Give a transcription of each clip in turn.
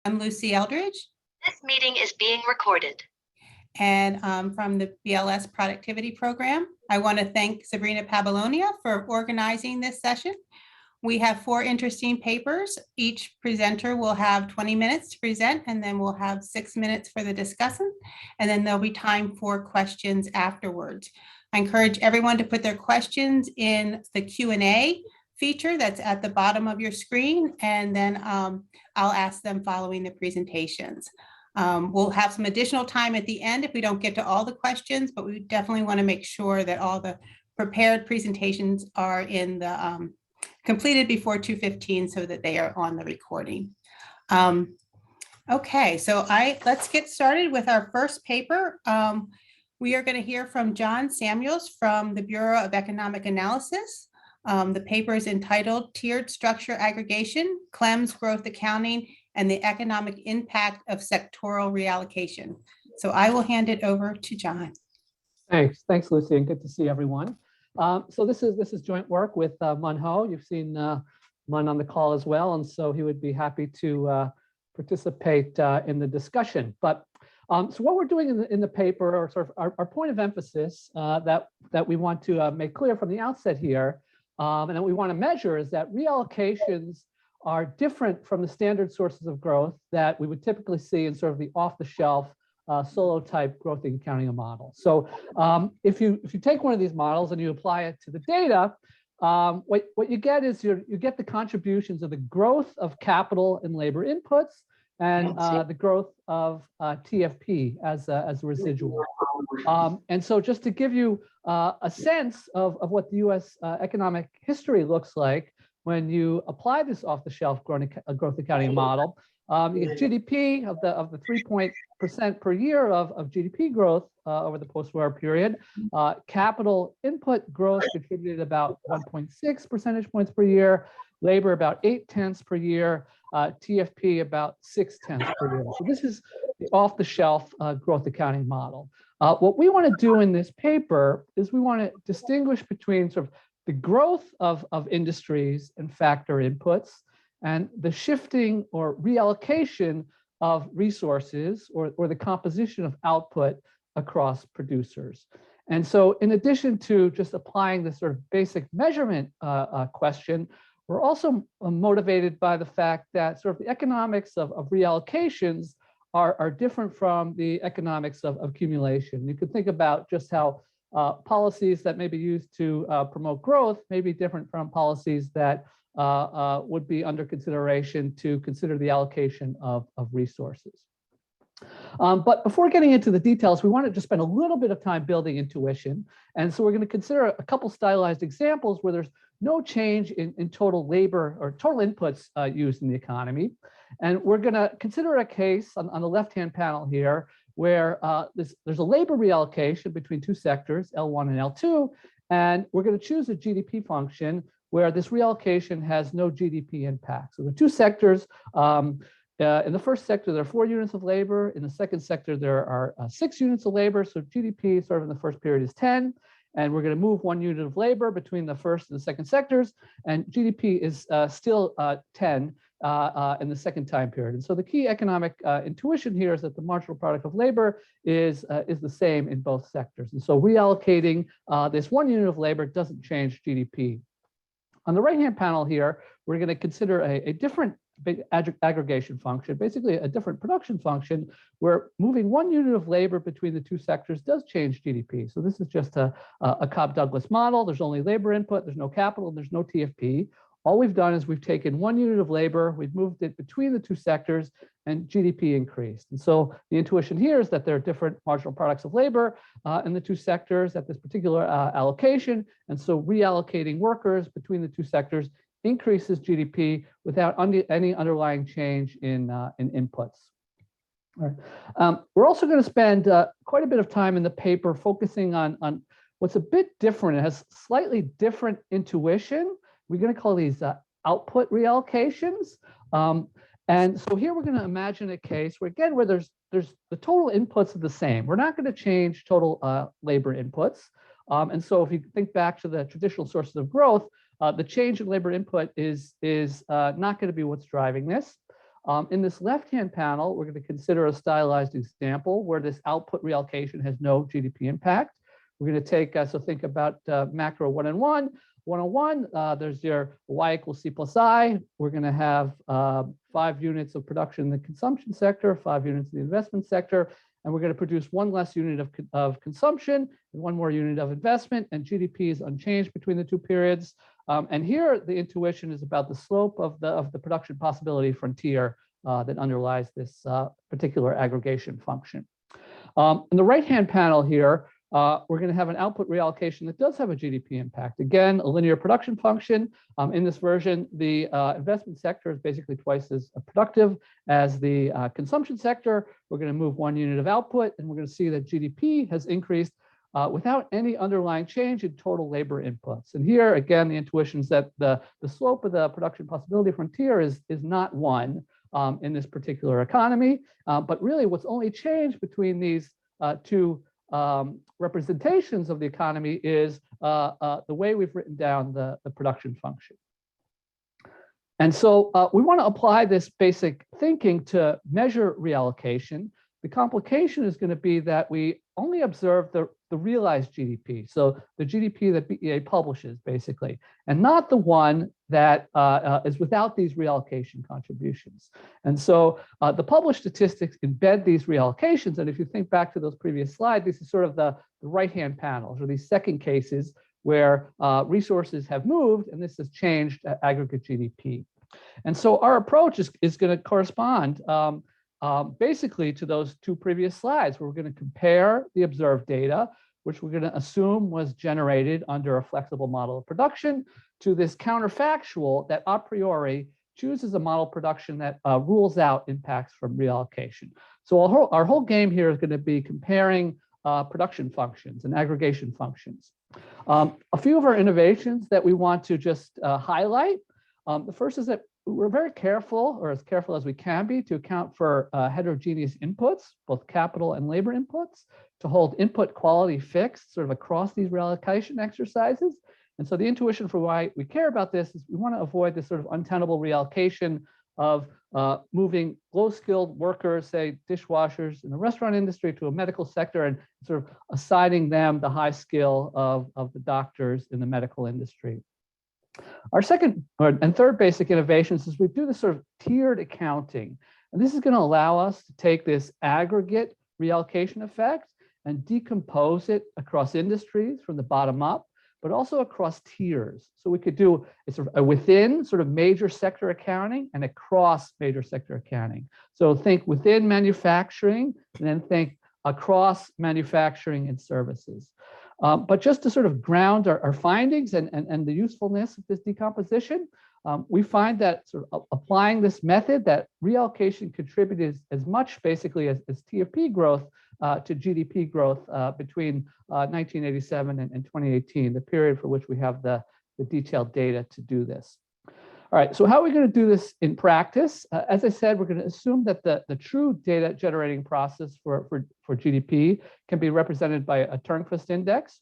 I'm Lucy Eldridge. This meeting is being recorded. And from the BLS Productivity Program. I want to thank Sabrina Pablonia for organizing this session. We have 4 interesting papers. Each presenter will have 20 minutes to present, and then we'll have 6 minutes for the discussion. And then there'll be time for questions afterwards. I encourage everyone to put their questions in the Q&A feature that's at the bottom of your screen, and then I'll ask them following the presentations. We'll have some additional time at the end if we don't get to all the questions, but we definitely want to make sure that all the prepared presentations are in the completed before 2:15 so that they are on the recording. Okay, so let's get started with our first paper. We are going to hear from John Samuels from the Bureau of Economic Analysis. The paper is entitled Tiered Structure Aggregation, CLEMS Growth Accounting, and the Economic Impact of Sectoral Reallocation. So I will hand it over to John. Thanks, Lucy, and good to see everyone. So this is joint work with Mun Ho. You've seen Mun on the call as well, and so he would be happy to participate in the discussion. But so what we're doing in the paper, or sort of our point of emphasis that we want to make clear from the outset here, and that we want to measure, is that reallocations are different from the standard sources of growth that we would typically see in sort of the off-the-shelf solo type growth accounting model. So if you take one of these models and you apply it to the data, what you get is you get the contributions of the growth of capital and labor inputs and the growth of TFP as a residual. And so just to give you a sense of what the US economic history looks like when you apply this off-the-shelf growth accounting model, you get GDP of the 3% per year of GDP growth over the post-war period. Capital input growth contributed about 1.6 percentage points per year, labor about 0.8 per year, TFP about 0.6 per year. So this is the off-the-shelf growth accounting model. What we want to do in this paper is we want to distinguish between sort of the growth of industries and factor inputs and the shifting or reallocation of resources or the composition of output across producers. And so in addition to just applying this sort of basic measurement question, we're also motivated by the fact that sort of the economics of reallocations are different from the economics of accumulation. You could think about just how policies that may be used to promote growth may be different from policies that would be under consideration to consider the allocation of resources. But before getting into the details, we wanted to spend a little bit of time building intuition. And so we're going to consider a couple stylized examples where there's no change in total labor or total inputs used in the economy. And we're going to consider a case on the left-hand panel here where there's a labor reallocation between 2 sectors, L1 and L2, and we're going to choose a GDP function where this reallocation has no GDP impact. So the 2 sectors, in the first sector, there are 4 units of labor. In the second sector, there are 6 units of labor. So GDP sort of in the first period is 10. And we're going to move 1 unit of labor between the first and the second sectors. And GDP is still 10 in the second time period. And so the key economic intuition here is that the marginal product of labor is the same in both sectors. And so reallocating this 1 unit of labor doesn't change GDP. On the right-hand panel here, we're going to consider a different aggregation function, basically a different production function, where moving 1 unit of labor between the 2 sectors does change GDP. So this is just a Cobb-Douglas model. There's only labor input, there's no capital, there's no TFP. All we've done is we've taken 1 unit of labor, we've moved it between the 2 sectors, and GDP increased. And so the intuition here is that there are different marginal products of labor in the 2 sectors at this particular allocation. And so reallocating workers between the 2 sectors increases GDP without any underlying change in inputs. All right. We're also going to spend quite a bit of time in the paper focusing on what's a bit different. It has slightly different intuition. We're going to call these output reallocations. And so here we're going to imagine a case where, again, where there's the total inputs are the same. We're not going to change total labor inputs. And so if you think back to the traditional sources of growth, the change in labor input is not going to be what's driving this. In this left-hand panel, we're going to consider a stylized example where this output reallocation has no GDP impact. We're going to take, so think about macro 101. 101, there's your y equals c plus I. We're going to have 5 units of production in the consumption sector, 5 units in the investment sector, and we're going to produce 1 less unit of consumption and 1 more unit of investment, and GDP is unchanged between the 2 periods. And here, the intuition is about the slope of the production possibility frontier that underlies this particular aggregation function. In the right-hand panel here, we're going to have an output reallocation that does have a GDP impact. Again, a linear production function. In this version, the investment sector is basically twice as productive as the consumption sector. We're going to move 1 unit of output, and we're going to see that GDP has increased without any underlying change in total labor inputs. And here, again, the intuition is that the slope of the production possibility frontier is not 1 in this particular economy, but really what's only changed between these 2 representations of the economy is the way we've written down the production function. And so we want to apply this basic thinking to measure reallocation. The complication is going to be that we only observe the realized GDP, so the GDP that BEA publishes, basically, and not the one that is without these reallocation contributions. And so the published statistics embed these reallocations. And if you think back to those previous slides, this is sort of the right-hand panels, or these second cases where resources have moved, and this has changed aggregate GDP. And so our approach is going to correspond basically to those 2 previous slides, where we're going to compare the observed data, which we're going to assume was generated under a flexible model of production, to this counterfactual that a priori chooses a model production that rules out impacts from reallocation. So our whole game here is going to be comparing production functions and aggregation functions. A few of our innovations that we want to just highlight. The first is that we're very careful, or as careful as we can be, to account for heterogeneous inputs, both capital and labor inputs, to hold input quality fixed sort of across these reallocation exercises. And so the intuition for why we care about this is we want to avoid this sort of untenable reallocation of moving low-skilled workers, say dishwashers in the restaurant industry, to a medical sector and sort of assigning them the high skill of the doctors in the medical industry. Our second and third basic innovations is we do this sort of tiered accounting. And this is going to allow us to take this aggregate reallocation effect and decompose it across industries from the bottom up, but also across tiers. So we could do a sort of a within sort of major sector accounting and across major sector accounting. So think within manufacturing, and then think across manufacturing and services. But just to sort of ground our findings and the usefulness of this decomposition, we find that sort of applying this method, that reallocation contributed as much basically as TFP growth to GDP growth between 1987 and 2018, the period for which we have the detailed data to do this. All right, so how are we going to do this in practice? As I said, we're going to assume that the true data generating process for GDP can be represented by a Turnquist index.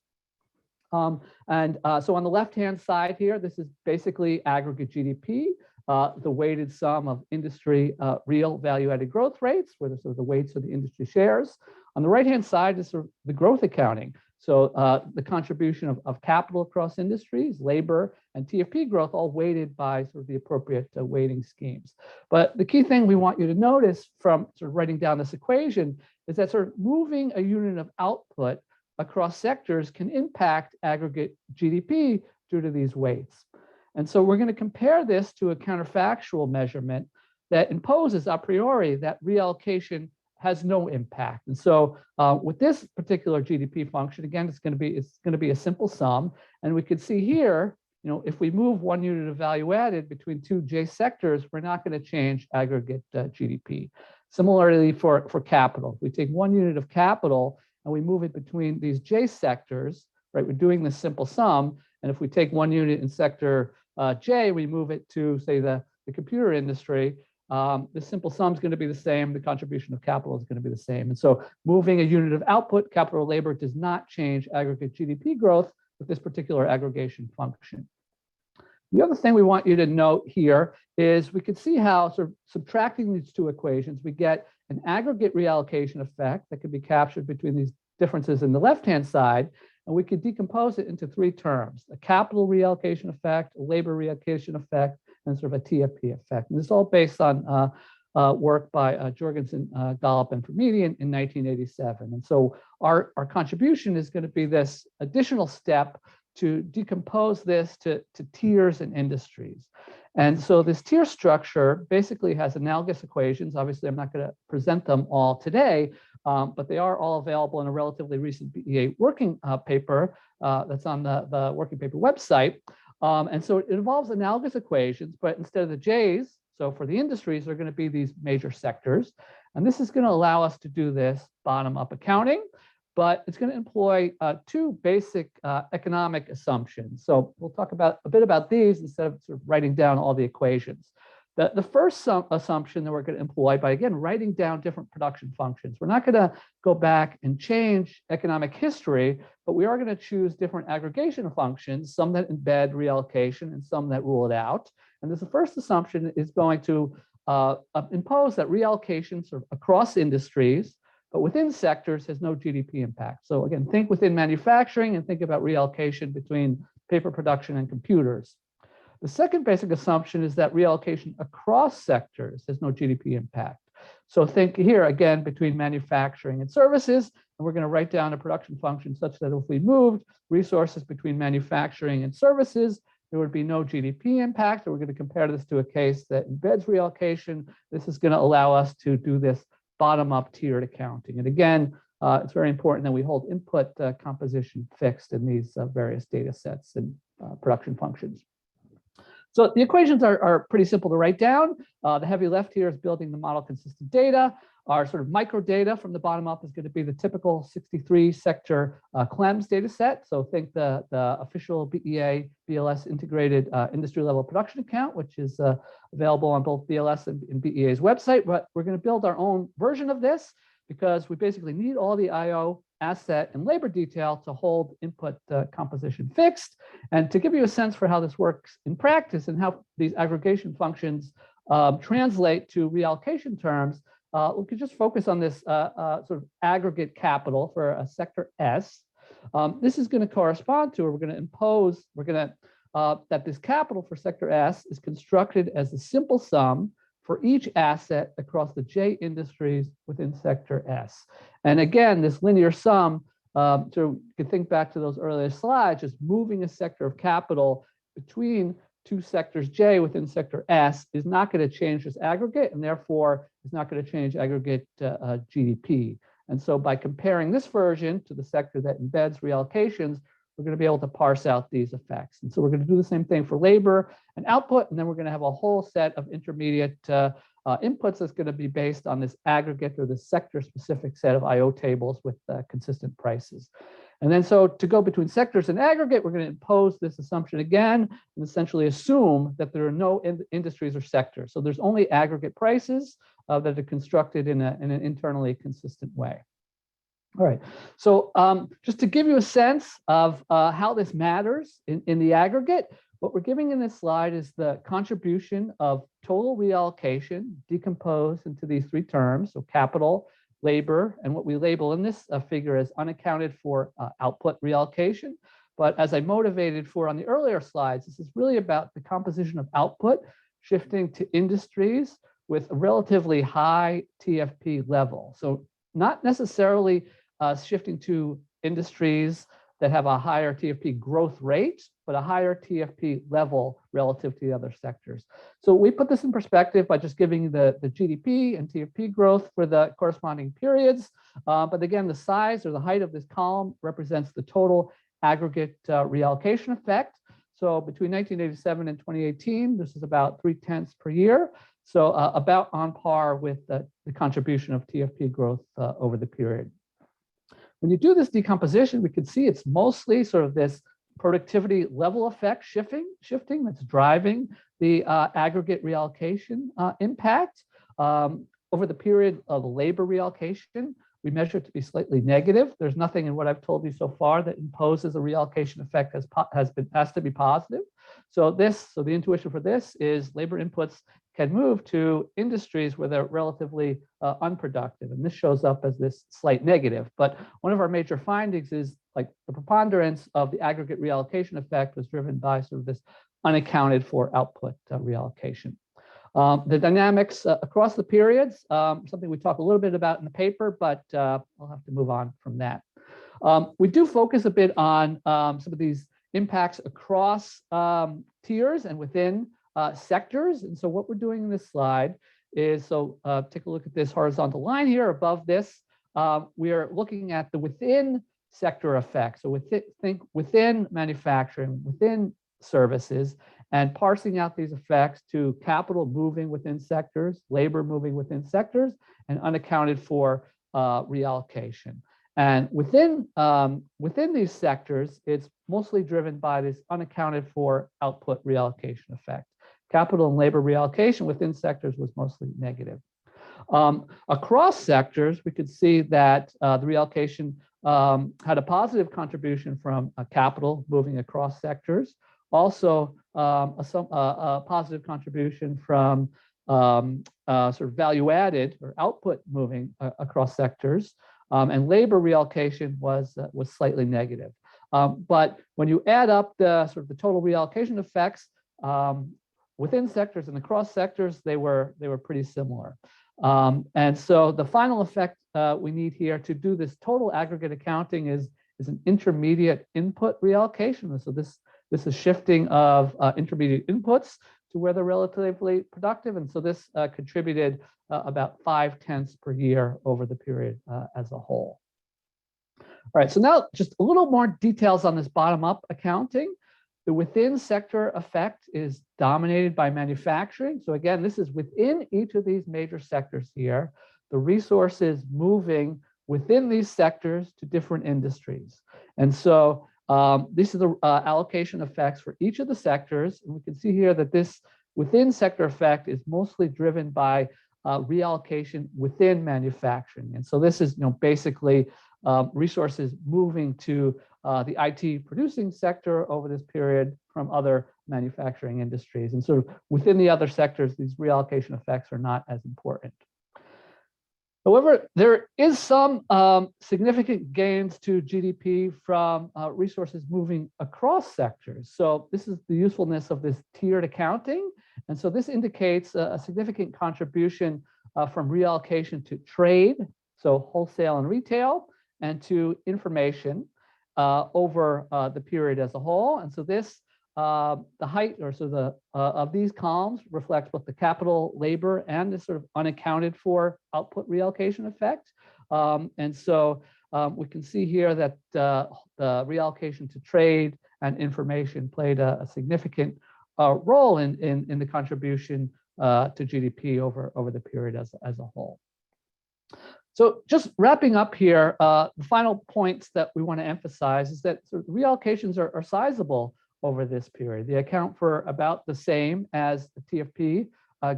So on the left-hand side here, this is basically aggregate GDP, the weighted sum of industry real value-added growth rates, where the sort of the weights of the industry shares. On the right-hand side is sort of the growth accounting. So the contribution of capital across industries, labor, and TFP growth, all weighted by sort of the appropriate weighting schemes. But the key thing we want you to notice from sort of writing down this equation is that sort of moving a unit of output across sectors can impact aggregate GDP due to these weights. And so we're going to compare this to a counterfactual measurement that imposes a priori that reallocation has no impact. And so with this particular GDP function, again, it's going to be a simple sum. And we could see here, you know, if we move 1 unit of value added between 2 J sectors, we're not going to change aggregate GDP. Similarly for capital, if we take 1 unit of capital and we move it between these J sectors, right? We're doing this simple sum. And if we take 1 unit in sector J, we move it to, say, the computer industry, the simple sum is going to be the same. The contribution of capital is going to be the same. And so moving a unit of output, capital or labor, does not change aggregate GDP growth with this particular aggregation function. The other thing we want you to note here is we can see how sort of subtracting these two equations, we get an aggregate reallocation effect that can be captured between these differences in the left-hand side, and we could decompose it into three terms: a capital reallocation effect, a labor reallocation effect, and sort of a TFP effect. And this is all based on work by Jorgensen, Gollop, and Vermedian in 1987. And so our contribution is going to be this additional step to decompose this to tiers and industries. And so this tier structure basically has analogous equations. Obviously, I'm not going to present them all today, but they are all available in a relatively recent BEA working paper that's on the working paper website. And so it involves analogous equations, but instead of the J's, so for the industries, they're going to be these major sectors. And this is going to allow us to do this bottom-up accounting, but it's going to employ two basic economic assumptions. So we'll talk about a bit about these instead of sort of writing down all the equations. The first assumption that we're going to employ by, again, writing down different production functions. We're not going to go back and change economic history, but we are going to choose different aggregation functions, some that embed reallocation and some that rule it out. And this, the first assumption is going to impose that reallocation sort of across industries, but within sectors has no GDP impact. So again, think within manufacturing and think about reallocation between paper production and computers. The second basic assumption is that reallocation across sectors has no GDP impact. So think here again between manufacturing and services, and we're going to write down a production function such that if we moved resources between manufacturing and services, there would be no GDP impact. And we're going to compare this to a case that embeds reallocation. This is going to allow us to do this bottom-up tiered accounting. And again, it's very important that we hold input composition fixed in these various data sets and production functions. So the equations are pretty simple to write down. The heavy left here is building the model consistent data. Our sort of micro data from the bottom up is going to be the typical 63 sector CLEMS data set. So think the official BEA BLS integrated industry level production account, which is available on both BLS and BEA's website. But we're going to build our own version of this because we basically need all the IO, asset, and labor detail to hold input composition fixed. And to give you a sense for how this works in practice and how these aggregation functions translate to reallocation terms, we could just focus on this sort of aggregate capital for a sector S. This is going to correspond to, or we're going to impose, that this capital for sector S is constructed as a simple sum for each asset across the J industries within sector S. And again, this linear sum, so you can think back to those earlier slides, just moving a sector of capital between two sectors J within sector S is not going to change this aggregate, and therefore is not going to change aggregate GDP. And so by comparing this version to the sector that embeds reallocations, we're going to be able to parse out these effects. And so we're going to do the same thing for labor and output, and then we're going to have a whole set of intermediate inputs that's going to be based on this aggregate or the sector-specific set of IO tables with consistent prices. And then so to go between sectors and aggregate, we're going to impose this assumption again and essentially assume that there are no industries or sectors. So there's only aggregate prices that are constructed in an internally consistent way. All right, so just to give you a sense of how this matters in the aggregate, what we're giving in this slide is the contribution of total reallocation decomposed into these three terms, so capital, labor, and what we label in this figure as unaccounted for output reallocation. But as I motivated for on the earlier slides, this is really about the composition of output shifting to industries with a relatively high TFP level. So not necessarily shifting to industries that have a higher TFP growth rate, but a higher TFP level relative to the other sectors. So we put this in perspective by just giving you the GDP and TFP growth for the corresponding periods. But again, the size or the height of this column represents the total aggregate reallocation effect. So between 1987 and 2018, this is about 0.3 per year. So about on par with the contribution of TFP growth over the period. When you do this decomposition, we can see it's mostly sort of this productivity level effect shifting that's driving the aggregate reallocation impact. Over the period of labor reallocation, we measure it to be slightly negative. There's nothing in what I've told you so far that imposes a reallocation effect has to be positive. So the intuition for this is labor inputs can move to industries where they're relatively unproductive. And this shows up as this slight negative. But one of our major findings is like the preponderance of the aggregate reallocation effect was driven by sort of this unaccounted for output reallocation. The dynamics across the periods, something we talk a little bit about in the paper, but I'll have to move on from that. We do focus a bit on some of these impacts across tiers and within sectors. And so what we're doing in this slide is, take a look at this horizontal line here above this. We are looking at the within sector effects. So think within manufacturing, within services, and parsing out these effects to capital moving within sectors, labor moving within sectors, and unaccounted for reallocation. And within these sectors, it's mostly driven by this unaccounted for output reallocation effect. Capital and labor reallocation within sectors was mostly negative. Across sectors, we could see that the reallocation had a positive contribution from capital moving across sectors. Also, a positive contribution from sort of value added or output moving across sectors. And labor reallocation was slightly negative. But when you add up the sort of the total reallocation effects within sectors and across sectors, they were pretty similar. And so the final effect we need here to do this total aggregate accounting is an intermediate input reallocation. So this is shifting of intermediate inputs to where they're relatively productive. And so this contributed about 0.5 per year over the period as a whole. All right, so now just a little more details on this bottom-up accounting. The within sector effect is dominated by manufacturing. So again, this is within each of these major sectors here, the resources moving within these sectors to different industries. And so these are the allocation effects for each of the sectors. And we can see here that this within sector effect is mostly driven by reallocation within manufacturing. And so this is basically resources moving to the IT producing sector over this period from other manufacturing industries. And sort of within the other sectors, these reallocation effects are not as important. However, there is some significant gains to GDP from resources moving across sectors. So this is the usefulness of this tiered accounting. And so this indicates a significant contribution from reallocation to trade, so wholesale and retail, and to information over the period as a whole. And so this, the height of these columns reflects both the capital, labor, and this sort of unaccounted for output reallocation effect. And so we can see here that the reallocation to trade and information played a significant role in the contribution to GDP over the period as a whole. So just wrapping up here, the final points that we want to emphasize is that sort of reallocations are sizable over this period. They account for about the same as the TFP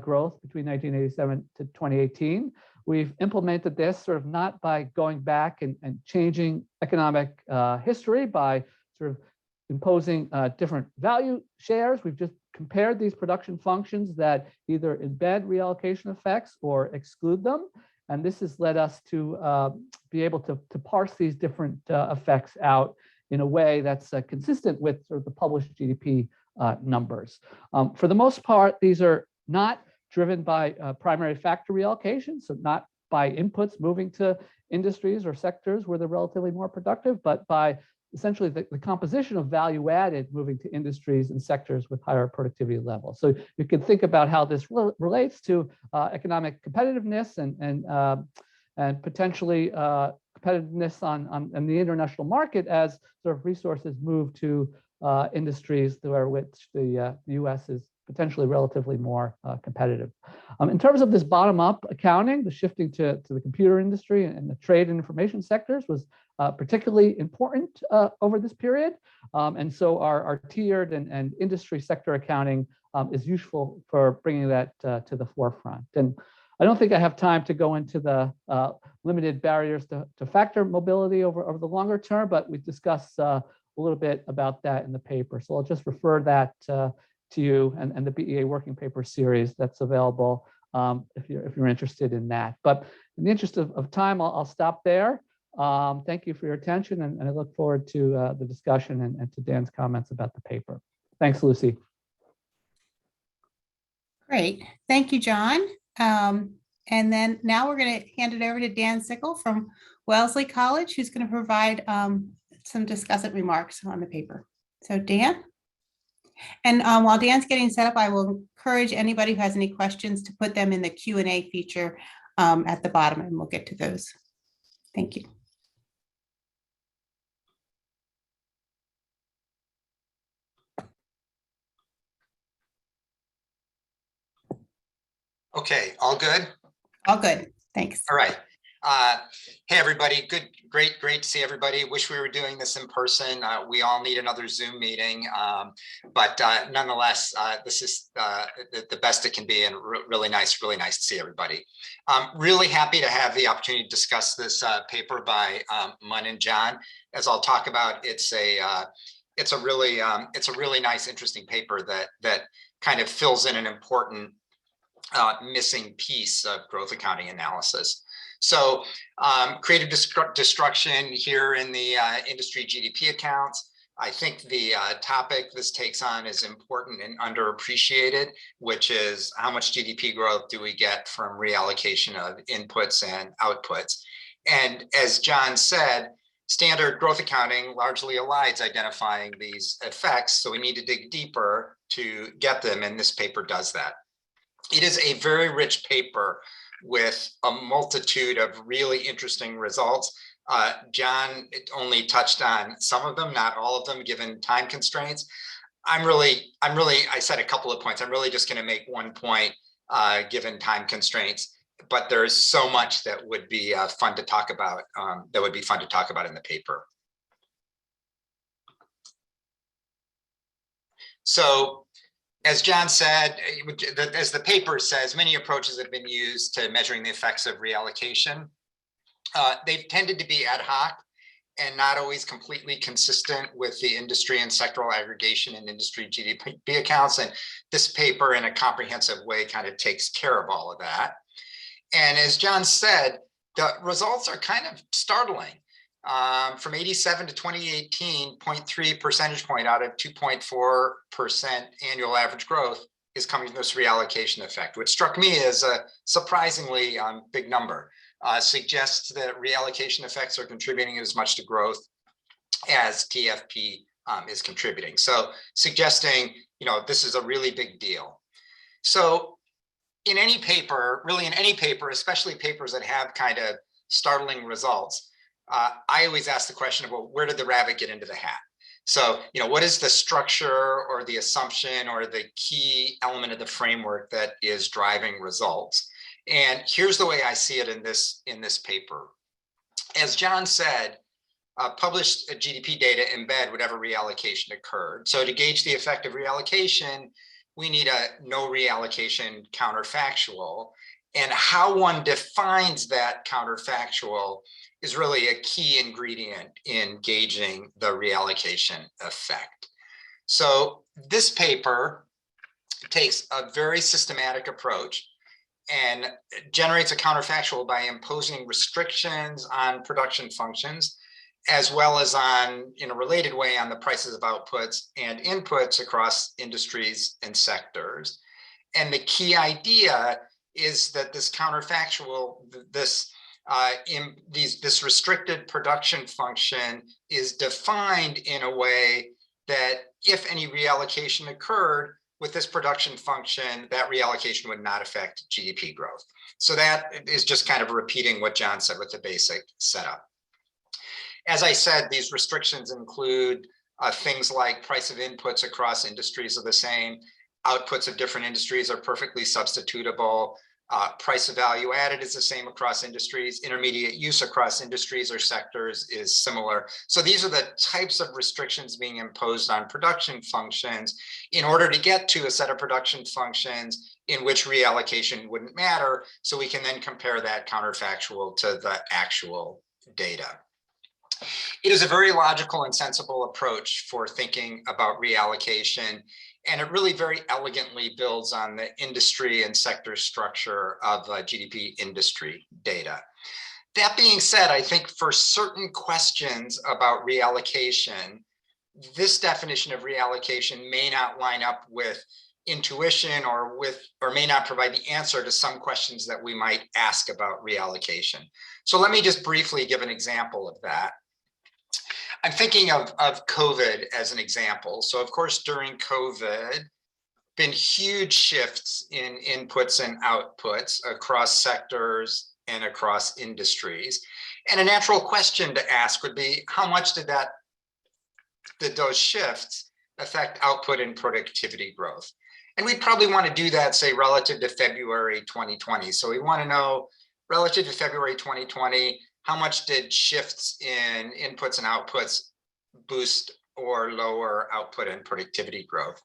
growth between 1987 to 2018. We've implemented this sort of not by going back and changing economic history by sort of imposing different value shares. We've just compared these production functions that either embed reallocation effects or exclude them. And this has led us to be able to parse these different effects out in a way that's consistent with sort of the published GDP numbers. For the most part, these are not driven by primary factor reallocation, so not by inputs moving to industries or sectors where they're relatively more productive, but by essentially the composition of value added moving to industries and sectors with higher productivity levels. So you can think about how this relates to economic competitiveness and potentially competitiveness on the international market as sort of resources move to industries where which the US is potentially relatively more competitive. In terms of this bottom-up accounting, the shifting to the computer industry and the trade and information sectors was particularly important over this period. And so our tiered and industry sector accounting is useful for bringing that to the forefront. And I don't think I have time to go into the limited barriers to factor mobility over the longer term, but we discuss a little bit about that in the paper. So I'll just refer that to you and the BEA working paper series that's available if you're interested in that. But in the interest of time, I'll stop there. Thank you for your attention, and I look forward to the discussion and to Dan's comments about the paper. Thanks, Lucy. Great. Thank you, John. And then now we're going to hand it over to Dan Sickle from Wellesley College, who's going to provide some discussant remarks on the paper. So Dan? And while Dan's getting set up, I will encourage anybody who has any questions to put them in the Q&A feature at the bottom, and we'll get to those. Thank you. Okay, all good? All good. Thanks. All right. Hey, everybody. Great to see everybody. Wish we were doing this in person. We all need another Zoom meeting. But nonetheless, this is the best it can be, and really nice to see everybody. Really happy to have the opportunity to discuss this paper by Mun and John. As I'll talk about, it's a really nice, interesting paper that kind of fills in an important missing piece of growth accounting analysis. So creative destruction here in the industry GDP accounts. I think the topic this takes on is important and underappreciated, which is how much GDP growth do we get from reallocation of inputs and outputs. And as John said, standard growth accounting largely elides identifying these effects, so we need to dig deeper to get them, and this paper does that. It is a very rich paper with a multitude of really interesting results. John only touched on some of them, not all of them, given time constraints. I said a couple of points. I'm really just going to make one point given time constraints, but there's so much that would be fun to talk about. That would be fun to talk about in the paper. So, as John said, as the paper says, many approaches have been used to measuring the effects of reallocation. They've tended to be ad hoc and not always completely consistent with the industry and sectoral aggregation and industry GDP accounts. And this paper, in a comprehensive way, kind of takes care of all of that. And as John said, the results are kind of startling. From 87 to 2018, 0.3 percentage point out of 2.4% annual average growth is coming from this reallocation effect, which struck me as a surprisingly big number. Suggests that reallocation effects are contributing as much to growth as TFP is contributing. So suggesting, this is a really big deal. So in any paper, especially papers that have kind of startling results, I always ask the question of, well, where did the rabbit get into the hat? So, what is the structure or the assumption or the key element of the framework that is driving results? And here's the way I see it in this paper. As John said, published GDP data embed whatever reallocation occurred. So to gauge the effect of reallocation, we need a no reallocation counterfactual. And how one defines that counterfactual is really a key ingredient in gauging the reallocation effect. So this paper takes a very systematic approach and generates a counterfactual by imposing restrictions on production functions, as well as on, in a related way, on the prices of outputs and inputs across industries and sectors. And the key idea is that this counterfactual, this restricted production function is defined in a way that if any reallocation occurred with this production function, that reallocation would not affect GDP growth. So that is just kind of repeating what John said with the basic setup. As I said, these restrictions include things like price of inputs across industries are the same, outputs of different industries are perfectly substitutable, price of value added is the same across industries, intermediate use across industries or sectors is similar. So these are the types of restrictions being imposed on production functions in order to get to a set of production functions in which reallocation wouldn't matter. So we can then compare that counterfactual to the actual data. It is a very logical and sensible approach for thinking about reallocation, and it really very elegantly builds on the industry and sector structure of GDP industry data. That being said, I think for certain questions about reallocation, this definition of reallocation may not line up with intuition or may not provide the answer to some questions that we might ask about reallocation. So let me just briefly give an example of that. I'm thinking of COVID as an example. So of course, during COVID, been huge shifts in inputs and outputs across sectors and across industries. And a natural question to ask would be, how much did those shifts affect output and productivity growth? And we'd probably want to do that, say, relative to February 2020. So we want to know, relative to February 2020, how much did shifts in inputs and outputs boost or lower output and productivity growth?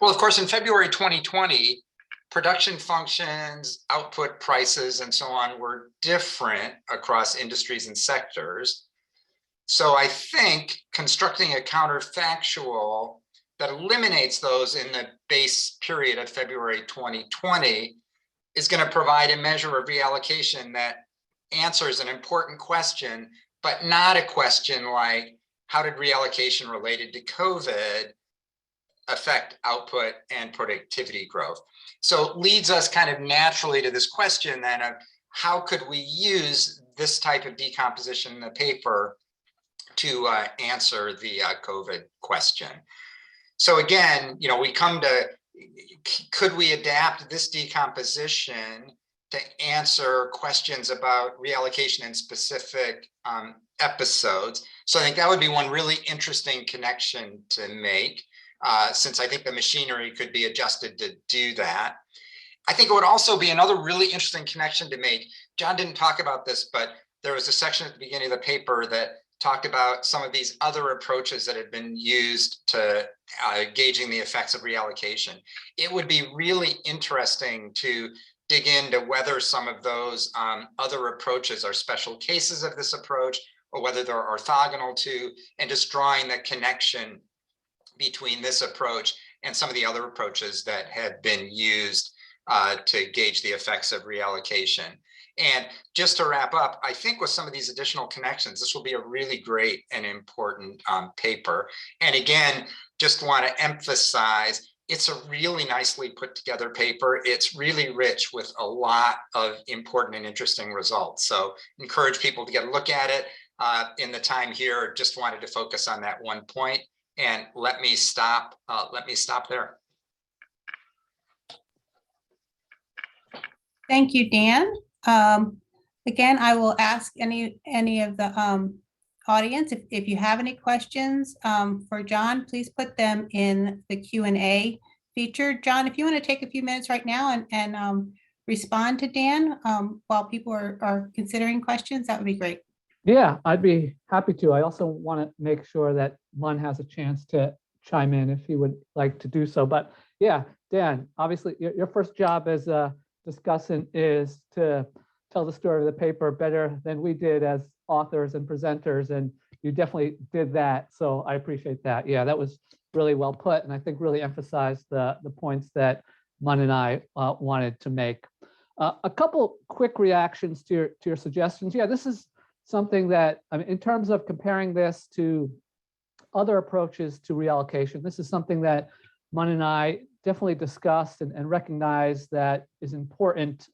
Well, of course, in February 2020, production functions, output prices, and so on were different across industries and sectors. So I think constructing a counterfactual that eliminates those in the base period of February 2020 is going to provide a measure of reallocation that answers an important question, but not a question like, how did reallocation related to COVID affect output and productivity growth? So it leads us kind of naturally to this question then of how could we use this type of decomposition in the paper to answer the COVID question. So again, we come to, could we adapt this decomposition to answer questions about reallocation in specific episodes? So I think that would be one really interesting connection to make, since I think the machinery could be adjusted to do that. I think it would also be another really interesting connection to make. John didn't talk about this, but there was a section at the beginning of the paper that talked about some of these other approaches that had been used to gauging the effects of reallocation. It would be really interesting to dig into whether some of those other approaches are special cases of this approach, or whether they're orthogonal to, and just drawing the connection between this approach and some of the other approaches that have been used to gauge the effects of reallocation. And just to wrap up, I think with some of these additional connections, this will be a really great and important paper. And again, just want to emphasize, it's a really nicely put together paper. It's really rich with a lot of important and interesting results. So encourage people to get a look at it. In the time here, just wanted to focus on that one point, and let me stop there. Thank you, Dan. Again, I will ask any of the audience, if you have any questions for John, please put them in the Q&A feature. John, if you want to take a few minutes right now and respond to Dan while people are considering questions, that would be great. Yeah, I'd be happy to. I also want to make sure that Mun has a chance to chime in if he would like to do so. But yeah, Dan, obviously your first job as a discussant is to tell the story of the paper better than we did as authors and presenters, and you definitely did that. So I appreciate that. Yeah, that was really well put, and I think really emphasized the points that Mun and I wanted to make. A couple quick reactions to your suggestions. Yeah, this is something that, I mean, in terms of comparing this to other approaches to reallocation, this is something that Mun and I definitely discussed and recognized that is an important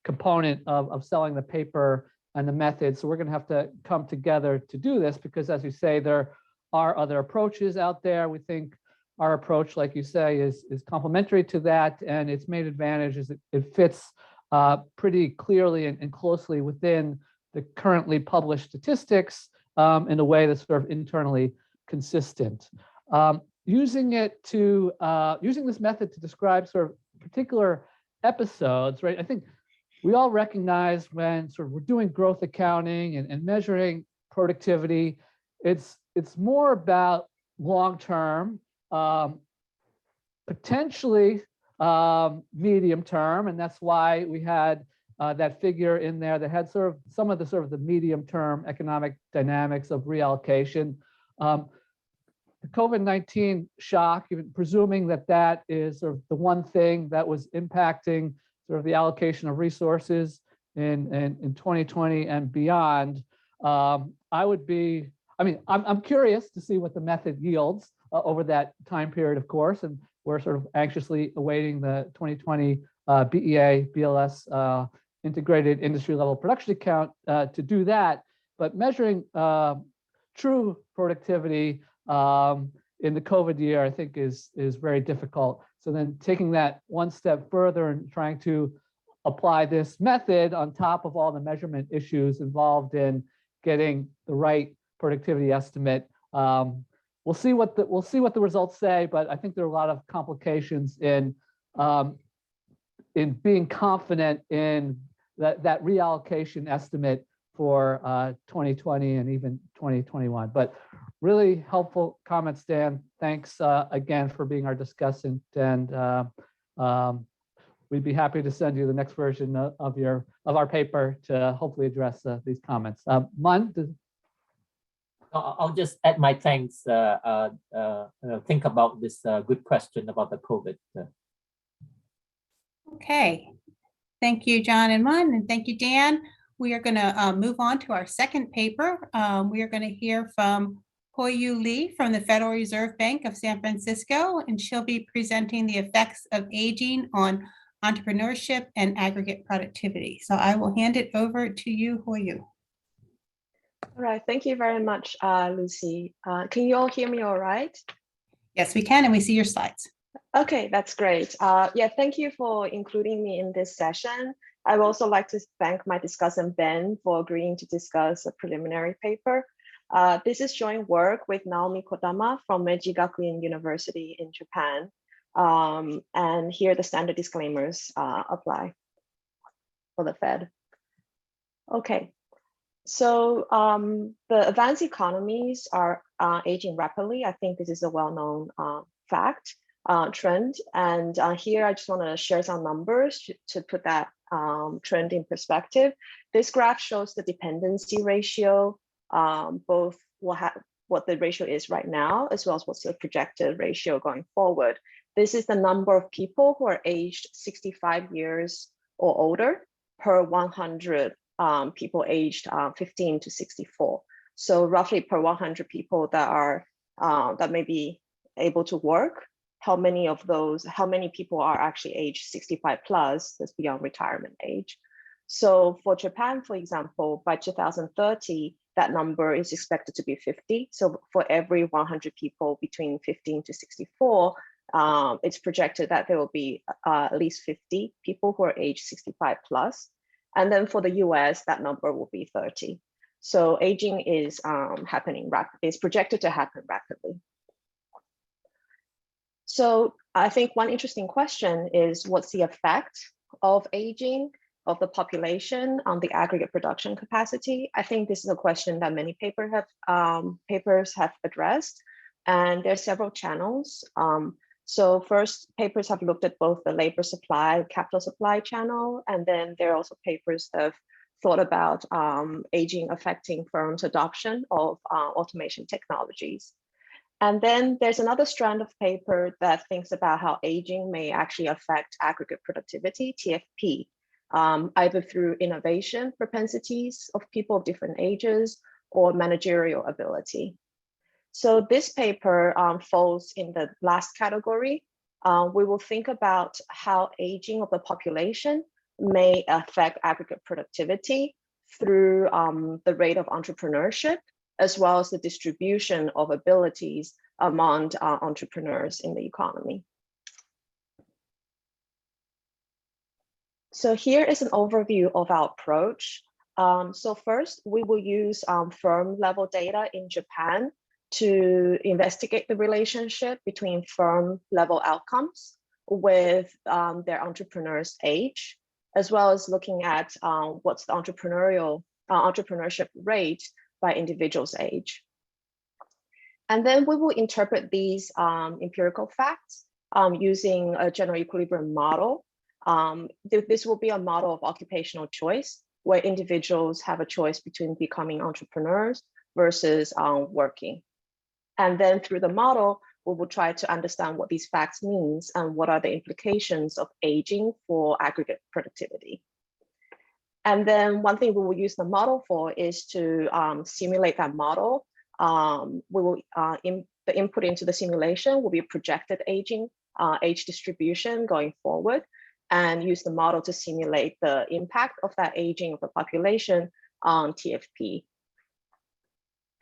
component of selling the paper and the method. So we're going to have to come together to do this because, as you say, there are other approaches out there. We think our approach, like you say, is complementary to that, and its main advantage is it fits pretty clearly and closely within the currently published statistics in a way that's sort of internally consistent. Using this method to describe sort of particular episodes, right? I think we all recognize when sort of we're doing growth accounting and measuring productivity, it's more about long-term, potentially medium term, and that's why we had that figure in there that had sort of some of the medium-term economic dynamics of reallocation. The COVID-19 shock, even presuming that that is sort of the one thing that was impacting sort of the allocation of resources in 2020 and beyond, I'm curious to see what the method yields over that time period, of course, and we're sort of anxiously awaiting the 2020 BEA BLS integrated industry level production account to do that. But measuring true productivity in the COVID year, I think is very difficult. So then taking that one step further and trying to apply this method on top of all the measurement issues involved in getting the right productivity estimate. We'll see what the results say, but I think there are a lot of complications in being confident in that reallocation estimate for 2020 and even 2021. But really helpful comments, Dan. Thanks again for being our discussant, and we'd be happy to send you the next version of our paper to hopefully address these comments. Mun, I'll just add my thanks. Think about this good question about the COVID. Okay, thank you, John and Mun, and thank you, Dan. We are going to move on to our second paper. We are going to hear from Hoyu Lee from the Federal Reserve Bank of San Francisco, and she'll be presenting the effects of aging on entrepreneurship and aggregate productivity. So I will hand it over to you, Hoyu. All right, thank you very much, Lucy. Can you all hear me all right? Yes, we can, and we see your slides. Okay, that's great. Yeah, thank you for including me in this session. I would also like to thank my discussant, Ben, for agreeing to discuss a preliminary paper. This is joint work with Naomi Kodama from Meiji Gakuin University in Japan. And here the standard disclaimers apply for the Fed. Okay. So the advanced economies are aging rapidly. I think this is a well-known trend. And here I just want to share some numbers to put that trend in perspective. This graph shows the dependency ratio, both what the ratio is right now, as well as what's the projected ratio going forward. This is the number of people who are aged 65 years or older per 100 people aged 15 to 64. So roughly per 100 people that may be able to work, how many people are actually aged 65 plus, that's beyond retirement age. So for Japan, for example, by 2030, that number is expected to be 50. So for every 100 people between 15 to 64, it's projected that there will be at least 50 people who are aged 65 plus. And then for the US, that number will be 30. So aging is happening rapidly, it's projected to happen rapidly. So I think one interesting question is, what's the effect of aging of the population on the aggregate production capacity? I think this is a question that many papers have addressed, and there are several channels. So first, papers have looked at both the labor supply, capital supply channel, and then there are also papers that have thought about aging affecting firms' adoption of automation technologies. And then there's another strand of paper that thinks about how aging may actually affect aggregate productivity, TFP, either through innovation propensities of people of different ages or managerial ability. So this paper falls in the last category. We will think about how aging of the population may affect aggregate productivity through the rate of entrepreneurship, as well as the distribution of abilities among entrepreneurs in the economy. So here is an overview of our approach. So first, we will use firm level data in Japan to investigate the relationship between firm level outcomes with their entrepreneurs' age, as well as looking at what's the entrepreneurship rate by individual's age. And then we will interpret these empirical facts using a general equilibrium model This will be a model of occupational choice where individuals have a choice between becoming entrepreneurs versus working. And then through the model, we will try to understand what these facts means and what are the implications of aging for aggregate productivity. And then one thing we will use the model for is to simulate that model. We will the input into the simulation will be projected aging, age distribution going forward, and use the model to simulate the impact of that aging of the population on TFP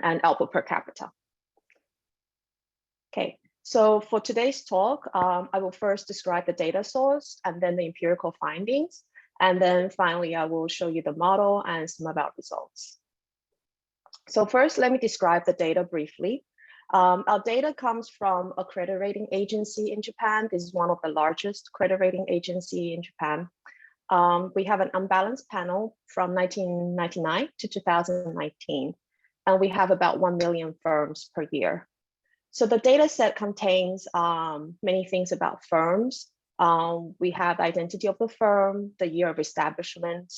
and output per capita. Okay, so for today's talk, I will first describe the data source and then the empirical findings. And then finally, I will show you the model and some of our results. So first, let me describe the data briefly. Our data comes from a credit rating agency in Japan. This is one of the largest credit rating agency in Japan. We have an unbalanced panel from 1999 to 2019, and we have about 1 million firms per year. So the data set contains many things about firms. We have the identity of the firm, the year of establishment,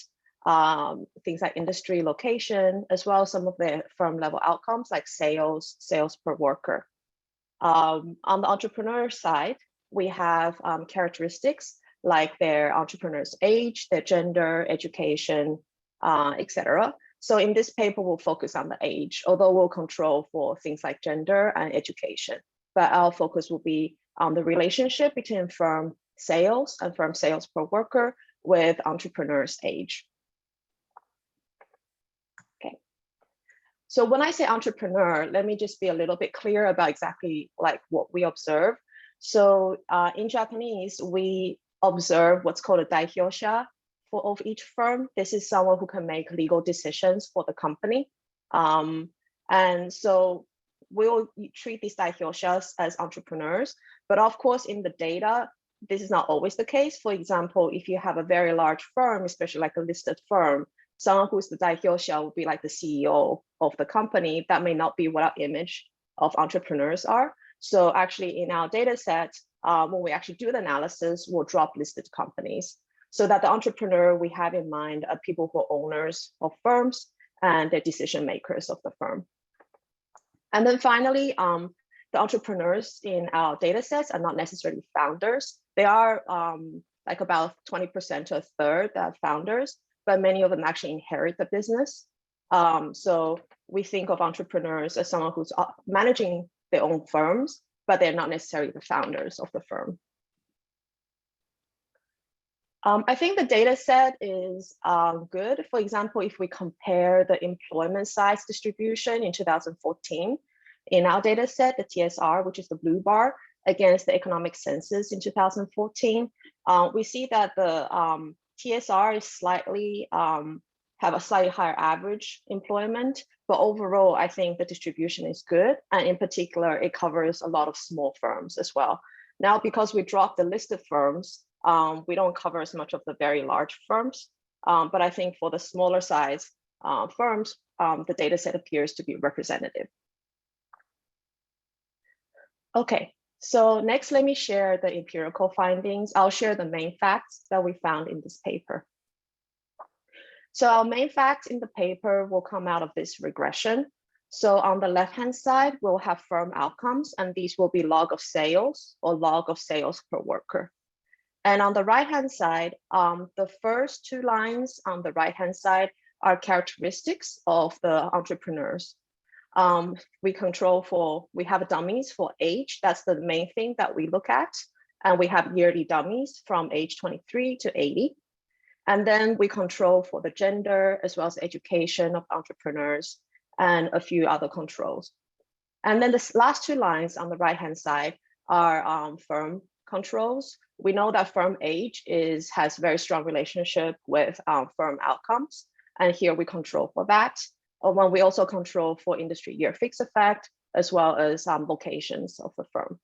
things like industry location, as well as some of the firm level outcomes like sales per worker. On the entrepreneur side, we have characteristics like their entrepreneur's age, their gender, education, etc. So in this paper, we'll focus on the age, although we'll control for things like gender and education. But our focus will be on the relationship between firm sales and firm sales per worker with entrepreneur's age. Okay. So when I say entrepreneur, let me just be a little bit clear about exactly like what we observe. So in Japanese, we observe what's called a daihyosha of each firm. This is someone who can make legal decisions for the company. And so we'll treat these daihyoshas as entrepreneurs. But of course, in the data, this is not always the case. For example, if you have a very large firm, especially like a listed firm, someone who's the daihyosha will be like the CEO of the company. That may not be what our image of entrepreneurs are. So actually in our data set, when we actually do the analysis, we'll drop listed companies so that the entrepreneur we have in mind are people who are owners of firms and the decision makers of the firm. And then finally, the entrepreneurs in our data sets are not necessarily founders. They are like about 20% to a third that are founders, but many of them actually inherit the business. So we think of entrepreneurs as someone who's managing their own firms, but they're not necessarily the founders of the firm. I think the data set is good. For example, if we compare the employment size distribution in 2014, in our data set, the TSR, which is the blue bar, against the economic census in 2014, we see that the TSR is slightly, have a slightly higher average employment, but overall, I think the distribution is good. And in particular, it covers a lot of small firms as well. Now, because we dropped the listed firms, we don't cover as much of the very large firms, but I think for the smaller size firms, the data set appears to be representative. Okay, so next, let me share the empirical findings. I'll share the main facts that we found in this paper. So our main facts in the paper will come out of this regression. So on the left-hand side, we'll have firm outcomes, and these will be log of sales or log of sales per worker. And on the right-hand side, the first two lines on the right-hand side are characteristics of the entrepreneurs. We have dummies for age. That's the main thing that we look at. And we have yearly dummies from age 23 to 80. And then we control for the gender as well as education of entrepreneurs and a few other controls. And then the last two lines on the right-hand side are firm controls. We know that firm age has very strong relationship with firm outcomes. And here we control for that. When we also control for industry year fixed effect, as well as locations of the firm.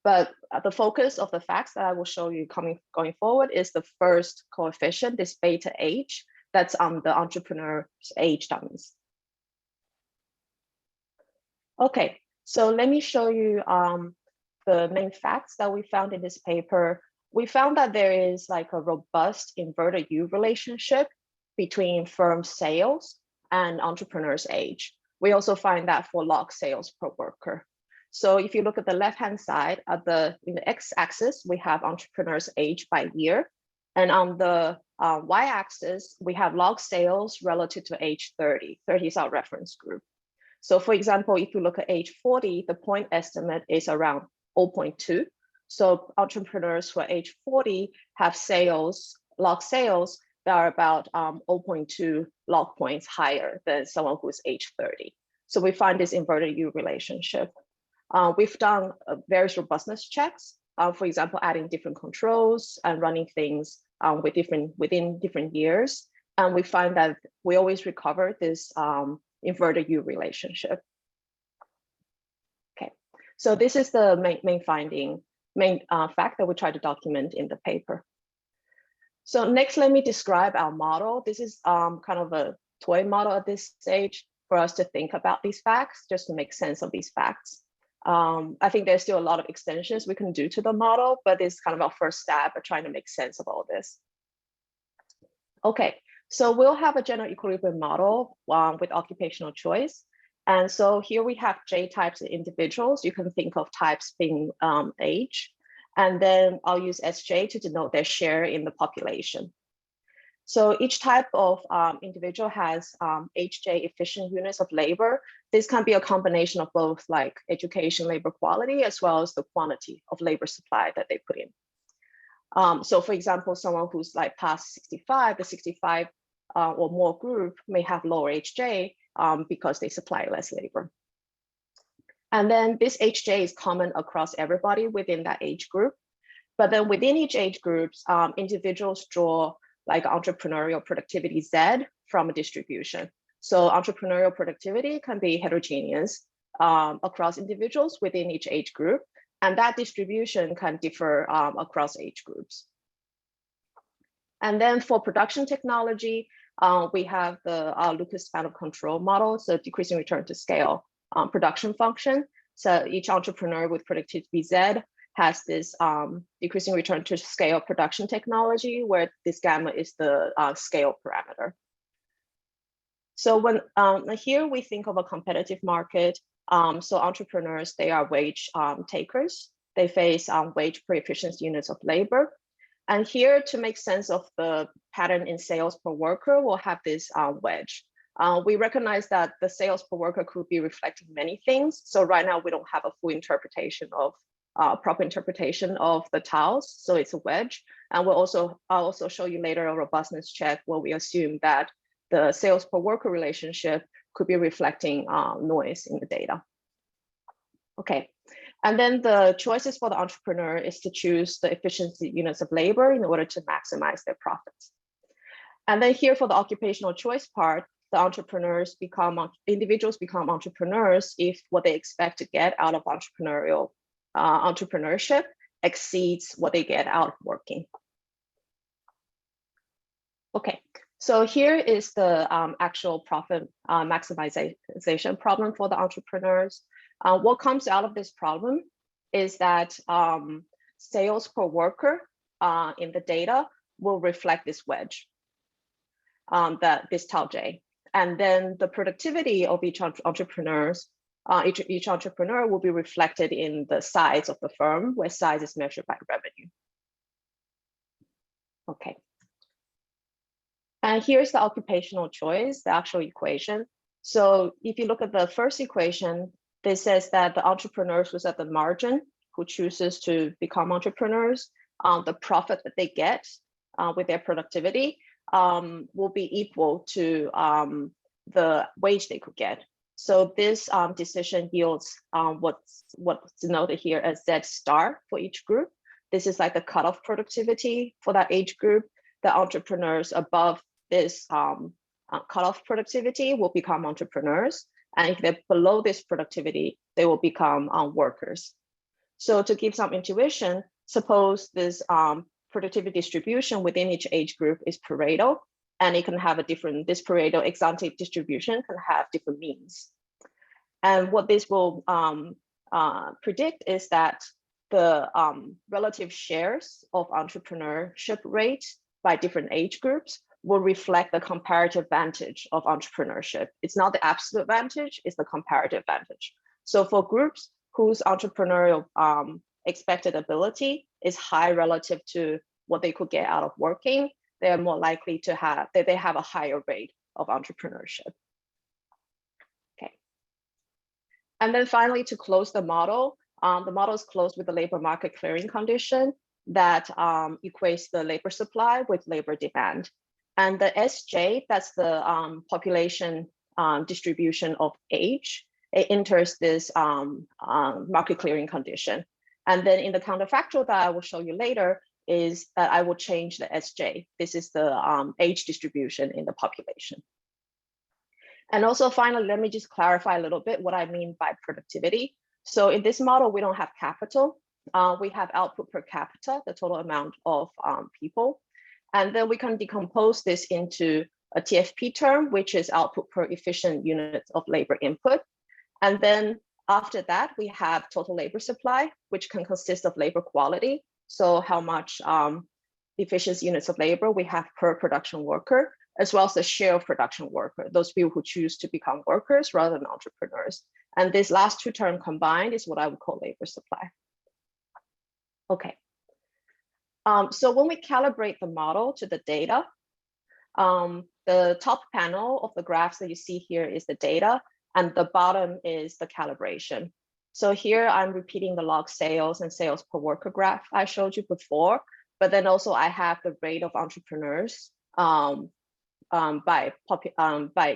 But the focus of the facts that I will show you going forward is the first coefficient, this beta age, that's on the entrepreneur's age dummies. Okay, so let me show you the main facts that we found in this paper we found that there is like a robust inverted U relationship between firm sales and entrepreneur's age. We also find that for log sales per worker. So if you look at the left-hand side, in the x-axis, we have entrepreneur's age by year. And on the y-axis, we have log sales relative to age 30. 30 is our reference group. So for example, if you look at age 40, the point estimate is around 0.2. So entrepreneurs who are age 40 have log sales that are about 0.2 log points higher than someone who's age 30. So we find this inverted U relationship. We've done various robustness checks, for example, adding different controls and running things within different years. And we find that we always recover this inverted U relationship. Okay, so this is the main fact that we try to document in the paper. So next, let me describe our model. This is kind of a toy model at this stage for us to think about these facts, just to make sense of these facts. I think there's still a lot of extensions we can do to the model, but it's kind of our first stab at trying to make sense of all this. Okay, so we'll have a general equilibrium model with occupational choice. And so here we have J types of individuals. You can think of types being age. And then I'll use SJ to denote their share in the population. So each type of individual has HJ efficient units of labor. This can be a combination of both like education labor quality as well as the quantity of labor supply that they put in. So for example, someone who's like past 65, the 65 or more group may have lower HJ because they supply less labor. And then this HJ is common across everybody within that age group. But then within each age groups, individuals draw like entrepreneurial productivity Z from a distribution. So entrepreneurial productivity can be heterogeneous across individuals within each age group. And that distribution can differ across age groups. And then for production technology, we have the Lucas span of control model, so decreasing return to scale production function. So each entrepreneur with productivity Z has this decreasing return to scale production technology, where this gamma is the scale parameter. So when here we think of a competitive market. So entrepreneurs, they are wage takers. They face wage per efficiency units of labor. And here, to make sense of the pattern in sales per worker, we'll have this wedge. We recognize that the sales per worker could be reflecting many things. So right now we don't have a full interpretation of proper interpretation of the tiles. So it's a wedge. And I'll also show you later a robustness check where we assume that the sales per worker relationship could be reflecting noise in the data. Okay. And then the choices for the entrepreneur is to choose the efficiency units of labor in order to maximize their profits. And then here for the occupational choice part, the individuals become entrepreneurs if what they expect to get out of entrepreneurship exceeds what they get out of working. Okay, so here is the actual profit maximization problem for the entrepreneurs. What comes out of this problem is that sales per worker in the data will reflect this wedge, this tau J. And then the productivity of each entrepreneur will be reflected in the size of the firm, where size is measured by revenue. Okay. And here's the occupational choice, the actual equation. So if you look at the first equation, this says that the entrepreneurs who's at the margin, who chooses to become entrepreneurs, the profit that they get with their productivity will be equal to the wage they could get. So this decision yields what's denoted here as Z star for each group. This is like the cutoff productivity for that age group. The entrepreneurs above this cutoff productivity will become entrepreneurs. And if they're below this productivity, they will become workers. So to give some intuition, suppose this productivity distribution within each age group is Pareto, and it can have this Pareto ex ante distribution can have different means. And what this will predict is that the relative shares of entrepreneurship rate by different age groups will reflect the comparative advantage of entrepreneurship. It's not the absolute advantage, it's the comparative advantage. So for groups whose entrepreneurial expected ability is high relative to what they could get out of working, they're more likely to have, they have a higher rate of entrepreneurship. Okay. And then finally, to close the model is closed with the labor market clearing condition that equates the labor supply with labor demand. And the SJ, that's the population distribution of age, it enters this market clearing condition. And then in the counterfactual that I will show you later is that I will change the SJ. This is the age distribution in the population. And also finally, let me just clarify a little bit what I mean by productivity. So in this model, we don't have capital. We have output per capita, the total amount of people. And then we can decompose this into a TFP term, which is output per efficient units of labor input. And then after that, we have total labor supply, which can consist of labor quality. So how much efficient units of labor we have per production worker, as well as the share of production worker, those people who choose to become workers rather than entrepreneurs. And this last two terms combined is what I would call labor supply. Okay. So when we calibrate the model to the data, the top panel of the graphs that you see here is the data, and the bottom is the calibration. So here I'm repeating the log sales and sales per worker graph I showed you before, but then also I have the rate of entrepreneurs by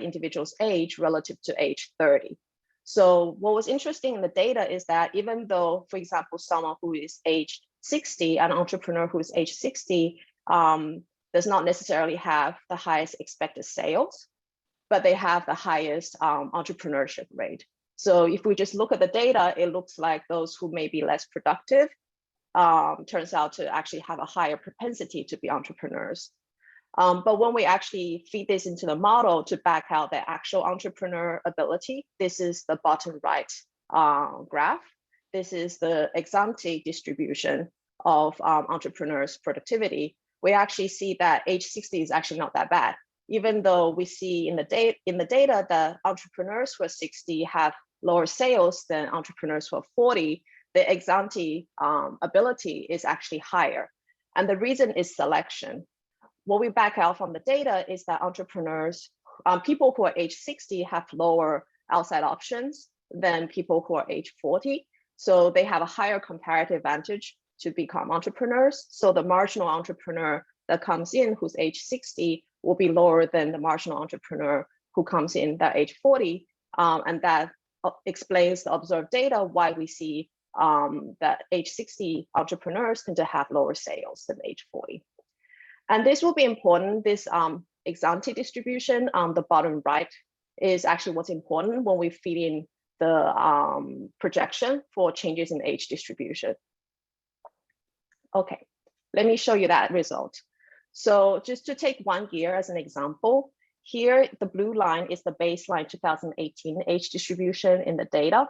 individual's age relative to age 30. So what was interesting in the data is that even though, for example, someone who is aged 60, an entrepreneur who is age 60 does not necessarily have the highest expected sales, but they have the highest entrepreneurship rate. So if we just look at the data, it looks like those who may be less productive turns out to actually have a higher propensity to be entrepreneurs. But when we actually feed this into the model to back out the actual entrepreneur ability, this is the bottom right graph. This is the ex ante distribution of entrepreneurs' productivity. We actually see that age 60 is actually not that bad, even though we see in the data that entrepreneurs who are 60 have lower sales than entrepreneurs who are 40. The ex ante ability is actually higher, and the reason is selection. What we back out from the data is that entrepreneurs, people who are age 60 have lower outside options than people who are age 40. So they have a higher comparative advantage to become entrepreneurs. So the marginal entrepreneur that comes in who's age 60 will be lower than the marginal entrepreneur who comes in that age 40. And that explains the observed data why we see that age 60 entrepreneurs tend to have lower sales than age 40. And this will be important. This ex ante distribution on the bottom right is actually what's important when we feed in the projection for changes in age distribution. Okay, let me show you that result. So just to take 1 year as an example, here the blue line is the baseline 2018 age distribution in the data.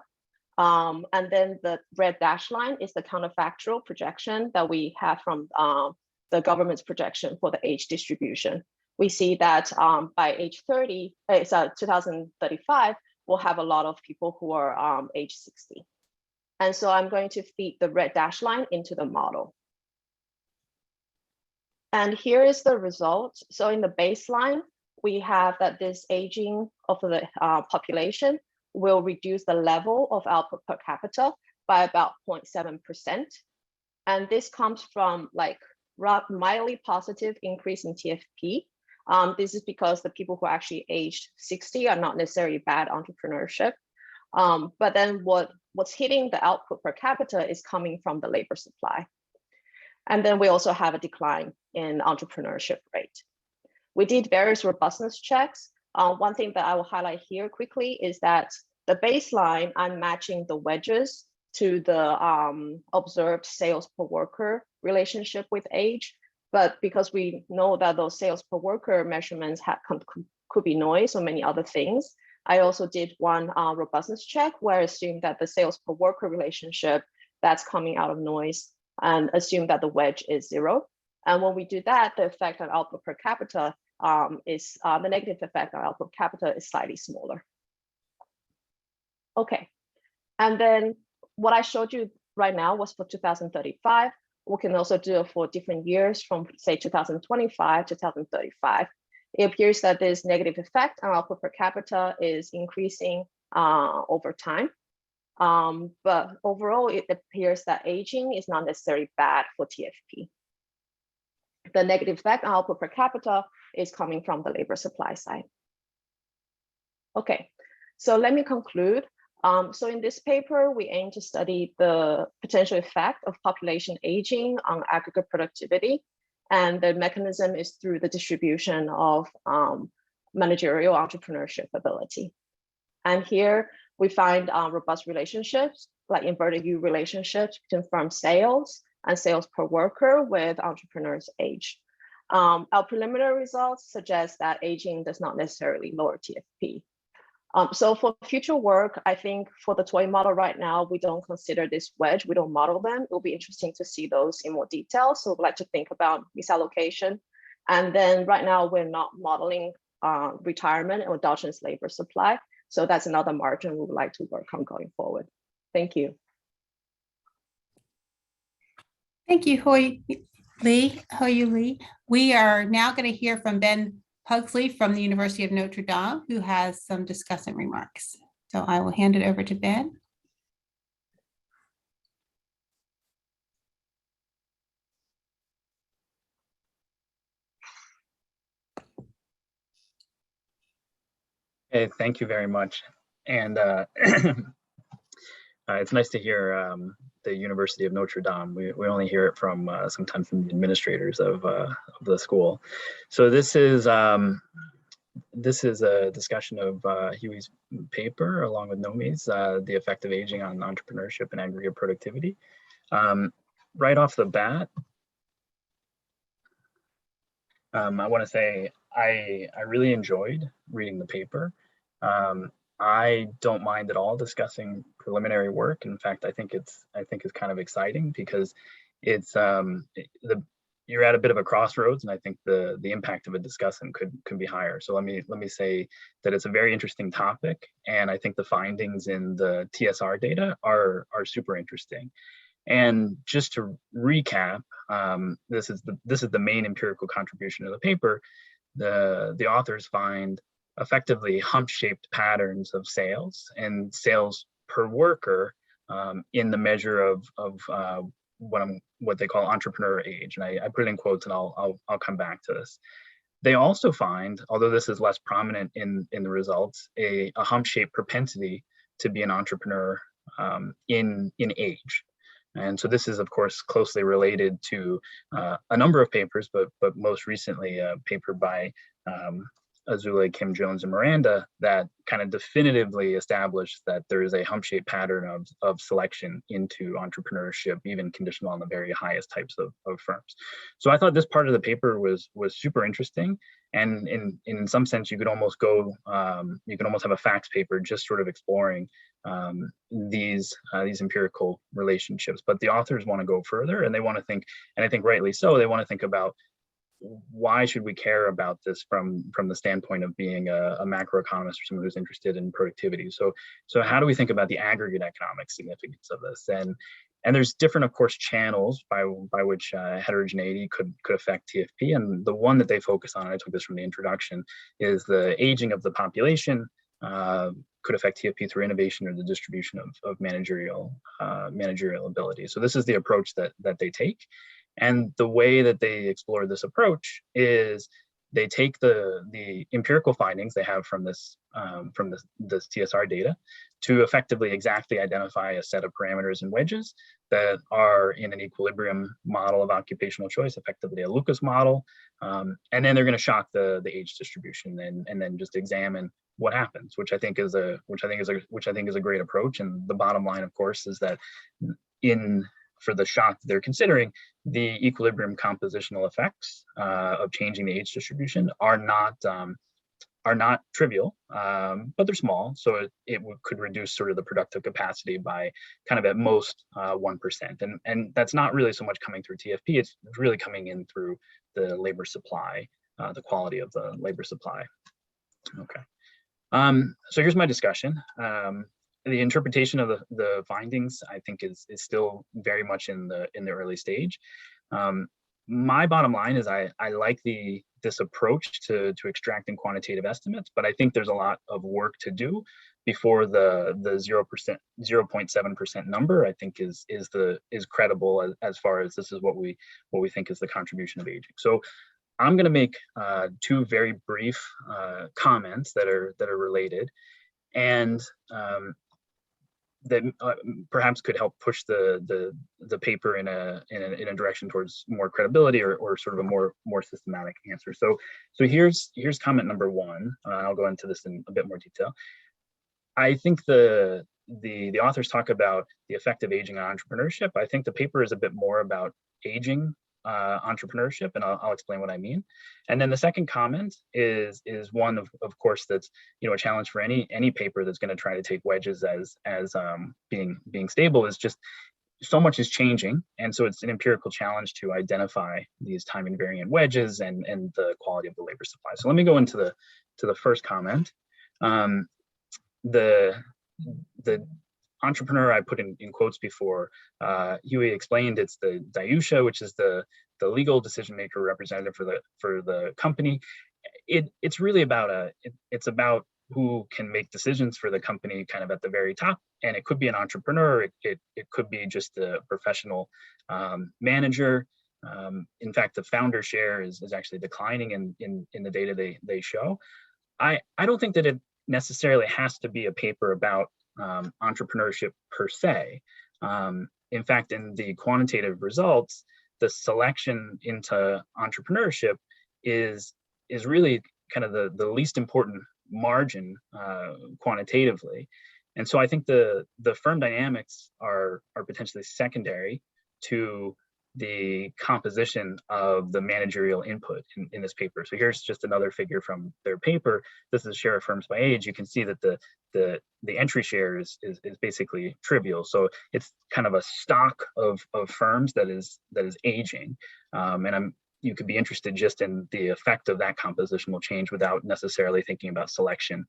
And then the red dash line is the counterfactual projection that we have from the government's projection for the age distribution. We see that by age 30, so 2035, we'll have a lot of people who are age 60. And so I'm going to feed the red dash line into the model. And here is the result. So in the baseline, we have that this aging of the population will reduce the level of output per capita by about 0.7%. And this comes from like mildly positive increase in TFP. This is because the people who are actually aged 60 are not necessarily bad entrepreneurship. But then what's hitting the output per capita is coming from the labor supply. And then we also have a decline in entrepreneurship rate. We did various robustness checks. One thing that I will highlight here quickly is that the baseline, I'm matching the wedges to the observed sales per worker relationship with age. But because we know that those sales per worker measurements could be noise or many other things, I also did one robustness check where I assumed that the sales per worker relationship that's coming out of noise and assume that the wedge is 0. And when we do that, the effect on output per capita is the negative effect on output per capita is slightly smaller. Okay, and then what I showed you right now was for 2035. We can also do it for different years from say 2025 to 2035. It appears that this negative effect on output per capita is increasing over time. But overall, it appears that aging is not necessarily bad for TFP. The negative effect on output per capita is coming from the labor supply side. Okay, so let me conclude. So in this paper, we aim to study the potential effect of population aging on aggregate productivity. And the mechanism is through the distribution of managerial entrepreneurship ability. And here we find robust relationships, like inverted U relationships between firm sales and sales per worker with entrepreneurs' age. Our preliminary results suggest that aging does not necessarily lower TFP. So for future work, I think for the toy model right now, we don't consider this wedge, we don't model them. It'll be interesting to see those in more detail. So we'd like to think about misallocation. And then right now we're not modeling retirement or endogenous labor supply. So that's another margin we would like to work on going forward. Thank you. Thank you, Hoyu Lee. We are now going to hear from Ben Pugsley from the University of Notre Dame, who has some discussant remarks. So I will hand it over to Ben. Hey, thank you very much. And it's nice to hear the University of Notre Dame. We only hear it from sometimes from the administrators of the school. So this is a discussion of Huey's paper along with Nomi's, the effect of aging on entrepreneurship and aggregate productivity. Right off the bat, I want to say I really enjoyed reading the paper. I don't mind at all discussing preliminary work. In fact, I think it's kind of exciting because it's you're at a bit of a crossroads, and I think the impact of a discussant could be higher. So let me say that it's a very interesting topic, and I think the findings in the TSR data are super interesting. And just to recap, this is the main empirical contribution of the paper. The authors find effectively hump-shaped patterns of sales and sales per worker in the measure of what they call entrepreneur age. And I put it in quotes, and I'll come back to this. They also find, although this is less prominent in the results, a hump-shaped propensity to be an entrepreneur in age. And so this is, of course, closely related to a number of papers, but most recently a paper by Azule, Kim, Jones, and Miranda that kind of definitively established that there is a hump-shaped pattern of selection into entrepreneurship, even conditional on the very highest types of firms. So I thought this part of the paper was super interesting, and in some sense you could almost go you could almost have a facts paper just sort of exploring these empirical relationships. But the authors want to go further, and they want to think, and I think rightly so, they want to think about why should we care about this from the standpoint of being a macroeconomist or someone who's interested in productivity. So how do we think about the aggregate economic significance of this? And there's different, of course, channels by which heterogeneity could affect TFP. And the one that they focus on, and I took this from the introduction, is the aging of the population could affect TFP through innovation or the distribution of managerial ability. So this is the approach that they take. And the way that they explore this approach is they take the empirical findings they have from this TSR data to effectively exactly identify a set of parameters and wedges that are in an equilibrium model of occupational choice, effectively a Lucas model, and then they're going to shock the age distribution and then just examine what happens, which I think is a great approach. And the bottom line, of course, is that for the shock that they're considering, the equilibrium compositional effects of changing the age distribution are not are not trivial, but they're small. So could reduce sort of the productive capacity by kind of at most 1%. And that's not really so much coming through TFP, it's really coming in through the labor supply, the quality of the labor supply. Okay. So here's my discussion. The interpretation of the findings, I think, is still very much in the early stage. My bottom line is I like this approach to extracting quantitative estimates, but I think there's a lot of work to do before the 0.7% number, I think, is credible as far as this is what we think is the contribution of aging. So I'm going to make two very brief comments that are related, and that perhaps could help push the paper in a direction towards more credibility or sort of a more systematic answer. So here's comment number one. I'll go into this in a bit more detail. I think the authors talk about the effect of aging on entrepreneurship. I think the paper is a bit more about aging entrepreneurship, and I'll explain what I mean. And then the second comment is one of course that's a challenge for any paper that's going to try to take wedges as being stable, is just so much is changing, and so it's an empirical challenge to identify these time invariant wedges and the quality of the labor supply. So let me go into the first comment. The entrepreneur I put in quotes before, Huey explained it's the diutia, which is the legal decision maker representative for the company. It's really about it's about who can make decisions for the company kind of at the very top, and it could be an entrepreneur, it could be just a professional manager. In fact, the founder share is actually declining in the data they show. I don't think that it necessarily has to be a paper about entrepreneurship per se. In fact, in the quantitative results, the selection into entrepreneurship is really kind of the least important margin quantitatively. And so I think the firm dynamics are potentially secondary to the composition of the managerial input in this paper. So here's just another figure from their paper. This is share of firms by age. You can see that the entry share is basically trivial. So it's kind of a stock of firms that is aging. And you could be interested just in the effect of that compositional change without necessarily thinking about selection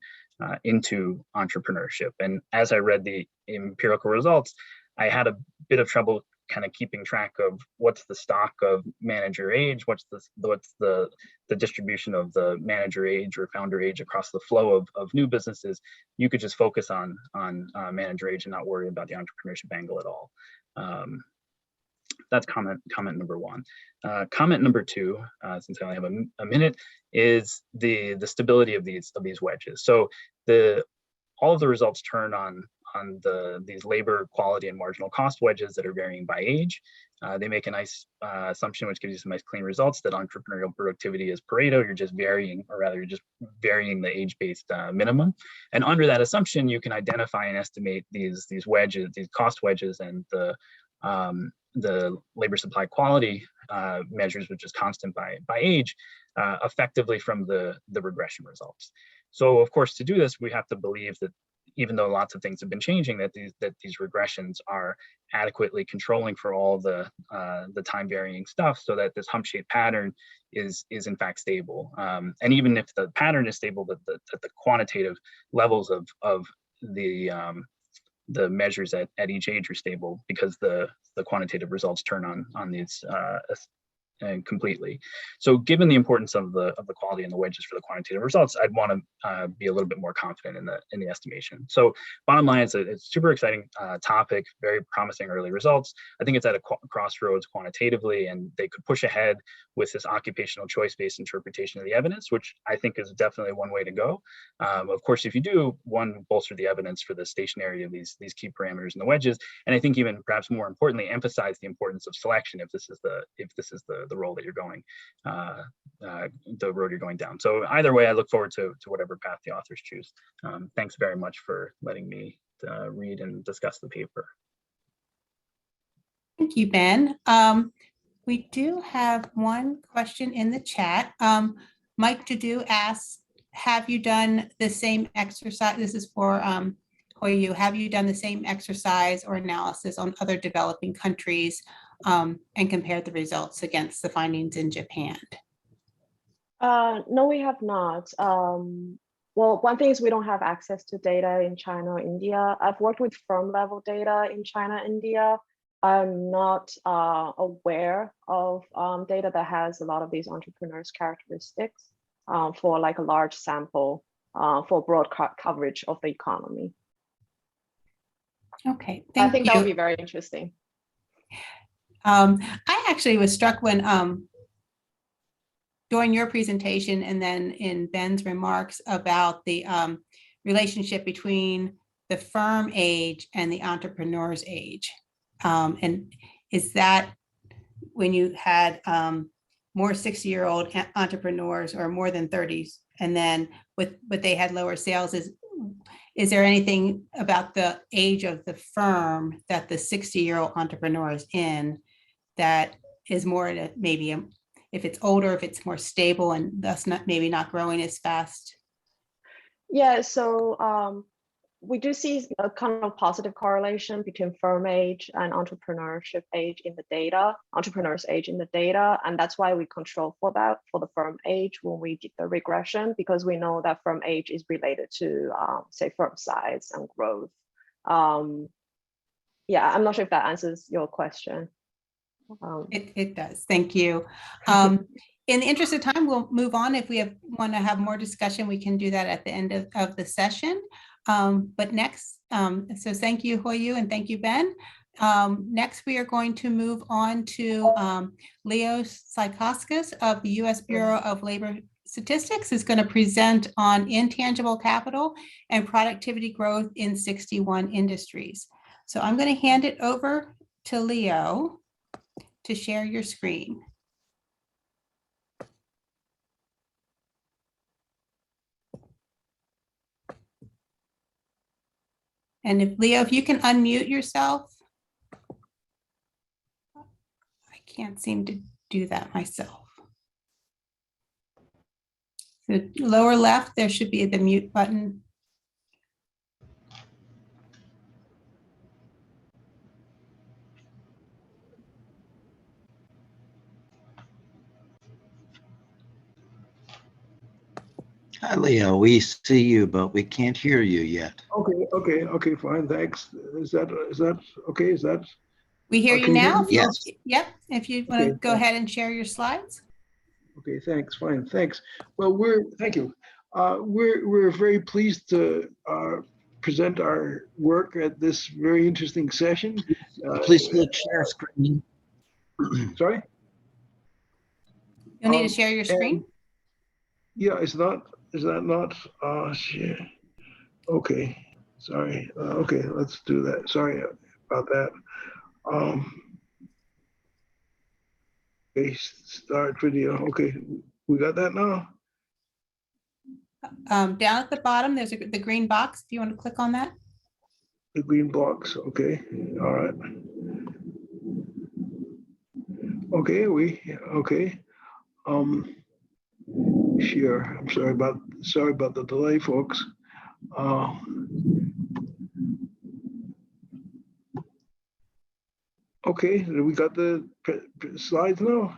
into entrepreneurship. And as I read the empirical results, I had a bit of trouble kind of keeping track of what's the stock of manager age, what's the distribution of the manager age or founder age across the flow of new businesses. You could just focus on manager age and not worry about the entrepreneurship angle at all. That's comment number one. Comment number two, since I only have a minute, is the stability of these wedges. So all of the results turn on these labor quality and marginal cost wedges that are varying by age. They make a nice assumption, which gives you some nice clean results, that entrepreneurial productivity is Pareto. You're just varying the age-based minimum. And under that assumption, you can identify and estimate these wedges, these cost wedges, and the labor supply quality measures, which is constant by age, effectively from the regression results. So of course, to do this, we have to believe that even though lots of things have been changing, that these regressions are adequately controlling for all the time varying stuff, so that this hump shape pattern is in fact stable. And even if the pattern is stable, that the quantitative levels of the measures at each age are stable, because the quantitative results turn on these completely. So given the importance of the quality and the wedges for the quantitative results, I'd want to be a little bit more confident in the estimation. So bottom line, it's a super exciting topic, very promising early results. I think it's at a crossroads quantitatively, and they could push ahead with this occupational choice-based interpretation of the evidence, which I think is definitely one way to go. Of course, if you do, one, bolster the evidence for the stationarity of these key parameters and the wedges, and I think even perhaps more importantly, emphasize the importance of selection if this is the role that you're going, the road you're going down. So either way, I look forward to whatever path the authors choose. Thanks very much for letting me read and discuss the paper. Thank you, Ben. We do have one question in the chat. Mike Jadu asks, have you done the same exercise? This is for Hoyu. Have you done the same exercise or analysis on other developing countries and compared the results against the findings in Japan? No, we have not. Well, one thing is we don't have access to data in China or India. I've worked with firm level data in China, India. I'm not aware of data that has a lot of these entrepreneurs' characteristics for like a large sample for broad coverage of the economy. Okay, I think that would be very interesting. I actually was struck when during your presentation and then in Ben's remarks about the relationship between the firm age and the entrepreneur's age. And is that when you had more 60-year-old entrepreneurs or more than 30s, and then but they had lower sales, is there anything about the age of the firm that the 60-year-old entrepreneur is in that is more maybe if it's older, if it's more stable and thus maybe not growing as fast? Yeah, so we do see a kind of positive correlation between firm age and entrepreneurship age in the data, entrepreneur's age in the data. And that's why we control for that, for the firm age when we did the regression, because we know that firm age is related to, say, firm size and growth. Yeah, I'm not sure if that answers your question. It does. Thank you. In the interest of time, we'll move on. If we want to have more discussion, we can do that at the end of the session. But next, so thank you, Hoyu, and thank you, Ben. Next, we are going to move on to Leo Psychoskis of the U.S. Bureau of Labor Statistics is going to present on intangible capital and productivity growth in 61 industries. So I'm going to hand it over to Leo to share your screen. And if Leo, if you can unmute yourself. I can't seem to do that myself. The lower left, there should be the mute button. Hi, Leo. We see you, but we can't hear you yet. Okay, fine, thanks. Is that okay? Is that? We hear you now? Yes. Yep, if you want to Okay, go ahead and share your slides. Okay, thanks, fine, thanks. Well, thank you. We're very pleased to present our work at this very interesting session. Please click share screen. Sorry? You'll need to share your screen. Yeah, is that not share? Okay, sorry. Okay, let's do that. Sorry about that. Okay, start video. Okay, we got that now? Down at the bottom, there's the green box. If you want to click on that. The green box, okay, all right. Okay, okay. Sure, I'm sorry about the delay, folks. Okay, we got the slides now.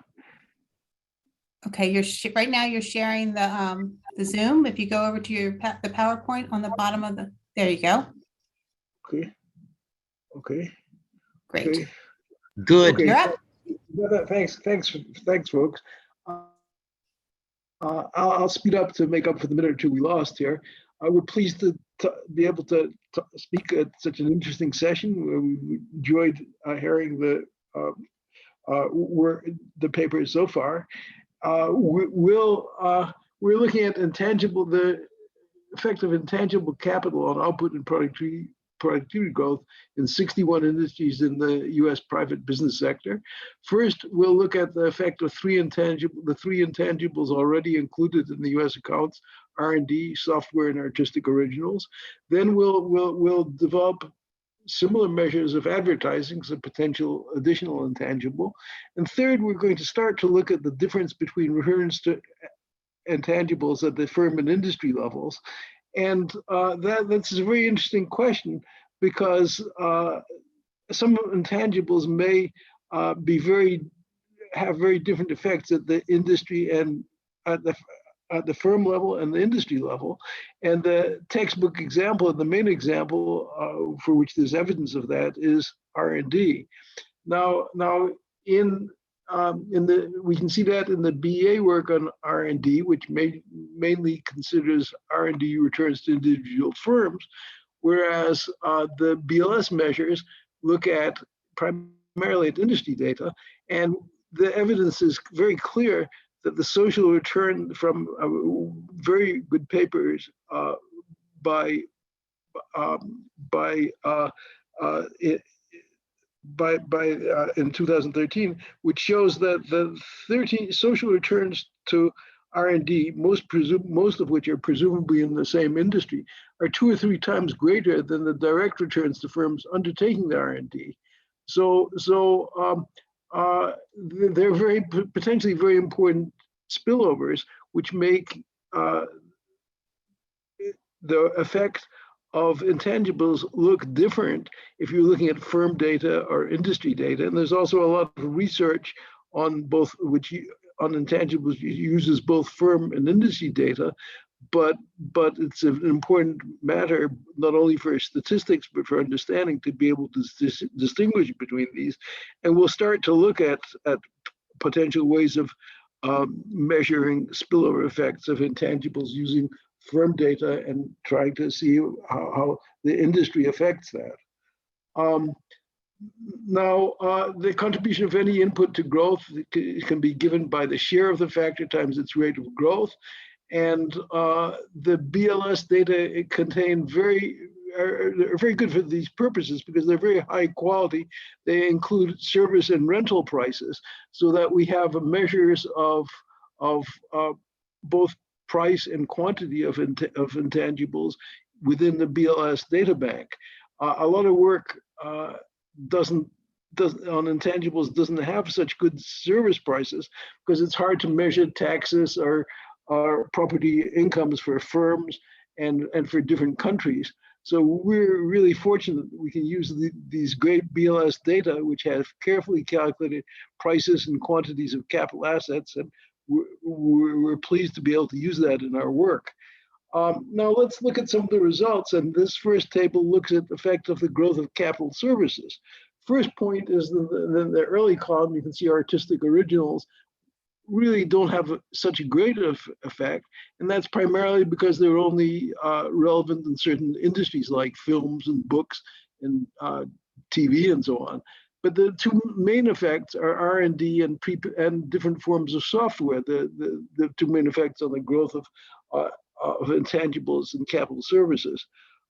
Okay, right now you're sharing the Zoom. If you go over to the PowerPoint on the bottom of there you go. Okay. Great. Okay. Good. Okay. You're up. Thanks, folks. I'll speed up to make up for the minute or two we lost here. We're pleased to be able to speak at such an interesting session where we enjoyed hearing the papers so far. We're looking at the effect of intangible capital on output and productivity growth in 61 industries in the U.S. private business sector. First, we'll look at the effect of the three intangibles already included in the U.S. accounts: R&D, software, and artistic originals. Then we'll develop similar measures of advertising as a potential additional intangible. And third, we're going to start to look at the difference between returns to intangibles at the firm and industry levels. And that's a very interesting question, because some intangibles may have very different effects at the industry and at the firm level and the industry level. And the textbook example, the main example for which there's evidence of that, is R&D. Now we can see that in the BA work on R&D, which mainly considers R&D returns to individual firms, whereas the BLS measures look at primarily at industry data, and the evidence is very clear that the social return from very good papers in 2013, which shows that the 13 social returns to R&D, most of which are presumably in the same industry, are 2 or 3 times greater than the direct returns to firms undertaking the R&D. So they're potentially very important spillovers, which make the effect of intangibles look different if you're looking at firm data or industry data. And there's also a lot of research on both, on intangibles uses both firm and industry data, but it's an important matter not only for statistics but for understanding, to be able to distinguish between these. And we'll start to look at potential ways of measuring spillover effects of intangibles using firm data and trying to see how the industry affects that. Now, the contribution of any input to growth can be given by the share of the factor times its rate of growth. And the BLS data contain are very good for these purposes because they're very high quality. They include service and rental prices, so that we have measures of both price and quantity of intangibles within the BLS data bank. A lot of work on intangibles doesn't have such good service prices because it's hard to measure taxes or property incomes for firms and for different countries. So we're really fortunate that we can use these great BLS data, which have carefully calculated prices and quantities of capital assets, and we're pleased to be able to use that in our work. Now let's look at some of the results, and this first table looks at the effect of the growth of capital services. First point is the early column. You can see artistic originals really don't have such a great effect, and that's primarily because they're only relevant in certain industries like films and books and TV and so on. But the 2 main effects are R&D and different forms of software. The 2 main effects on the growth of intangibles and capital services.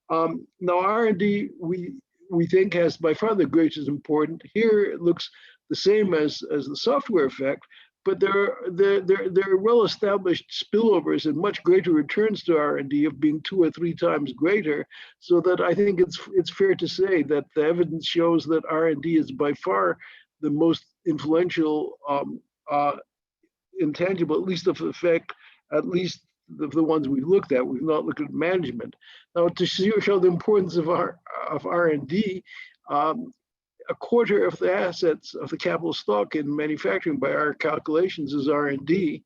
Now R&D we think has by far the greatest importance. Here it looks the same as the software effect, but there are well-established spillovers and much greater returns to R&D of being 2 or 3 times greater. So that I think it's fair to say that the evidence shows that R&D is by far the most influential intangible, at least of effect, at least the ones we've looked at. We've not looked at management. Now, to show the importance of R&D, a quarter of the assets of the capital stock in manufacturing by our calculations is R&D,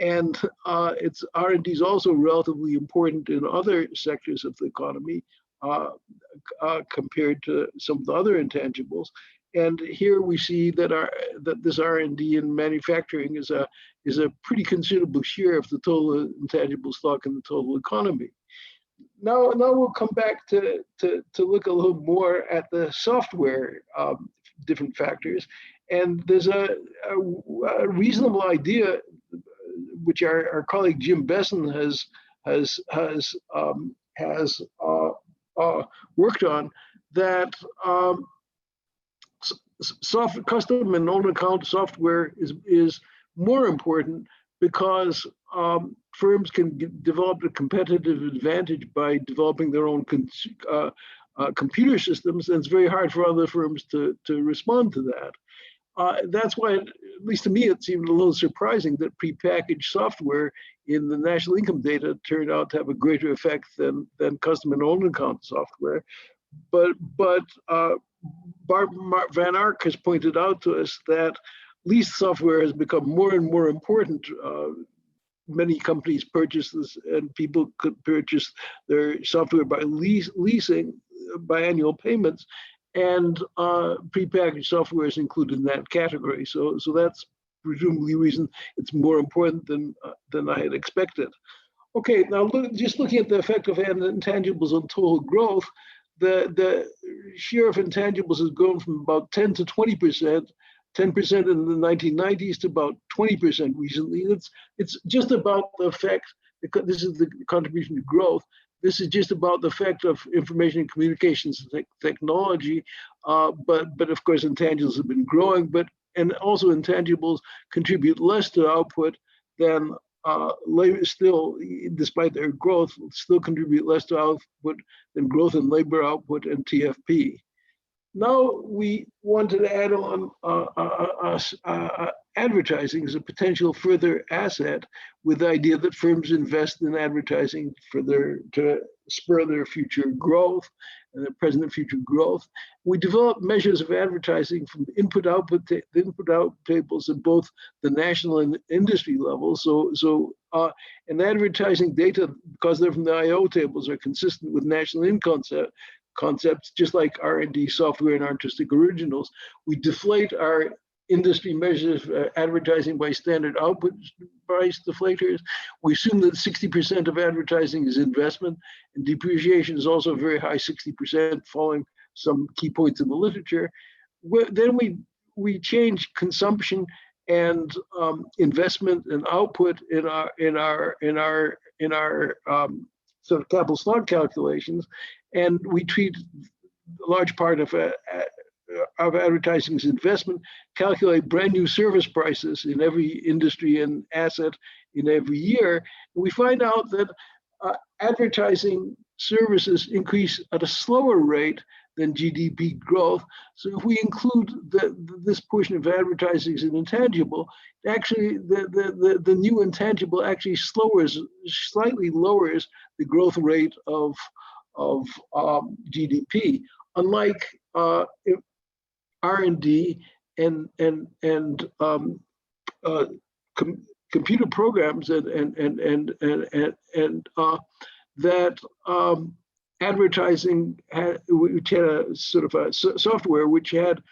and R&D is also relatively important in other sectors of the economy compared to some of the other intangibles. And here we see that this R&D in manufacturing is a pretty considerable share of the total intangible stock in the total economy. Now we'll come back to look a little more at the software different factors, and there's a reasonable idea which our colleague Jim Besson has worked on, that custom and own account software is more important because firms can develop a competitive advantage by developing their own computer systems, and it's very hard for other firms to respond to that. that's why, at least to me, it seemed a little surprising that prepackaged software in the national income data turned out to have a greater effect than custom and own account software. But Bart Van Ark has pointed out to us that lease software has become more and more important. Many companies purchase this, and people could purchase their software by leasing, by annual payments, and prepackaged software is included in that category. So that's presumably the reason it's more important than I had expected. Okay, now just looking at the effect of intangibles on total growth, the share of intangibles has grown from about 10 to 20%. 10% in the 1990s to about 20% recently. It's just about the effect, because this is the contribution to growth. This is just about the effect of information and communications technology. But of course, intangibles have been growing, and also intangibles contribute less to output than labor, still, despite their growth, still contribute less to output than growth in labor output and TFP. Now we wanted to add on advertising as a potential further asset, with the idea that firms invest in advertising to spur their future growth and their present and future growth. We developed measures of advertising from the input-output tables at both the national and industry level. And advertising data, because they're from the IO tables, are consistent with national income concepts, just like R&D software and artistic originals. We deflate our industry measures of advertising by standard output price deflators. We assume that 60% of advertising is investment, and depreciation is also very high, 60%, following some key points in the literature. Then we change consumption and investment and output in our sort of capital slot calculations, and we treat a large part of advertising as investment, calculate brand new service prices in every industry and asset in every year. And we find out that advertising services increase at a slower rate than GDP growth. So if we include this portion of advertising as an intangible, actually the new intangible actually slightly lowers the growth rate of GDP, unlike R&D and computer programs and that advertising which had a sort of a software which had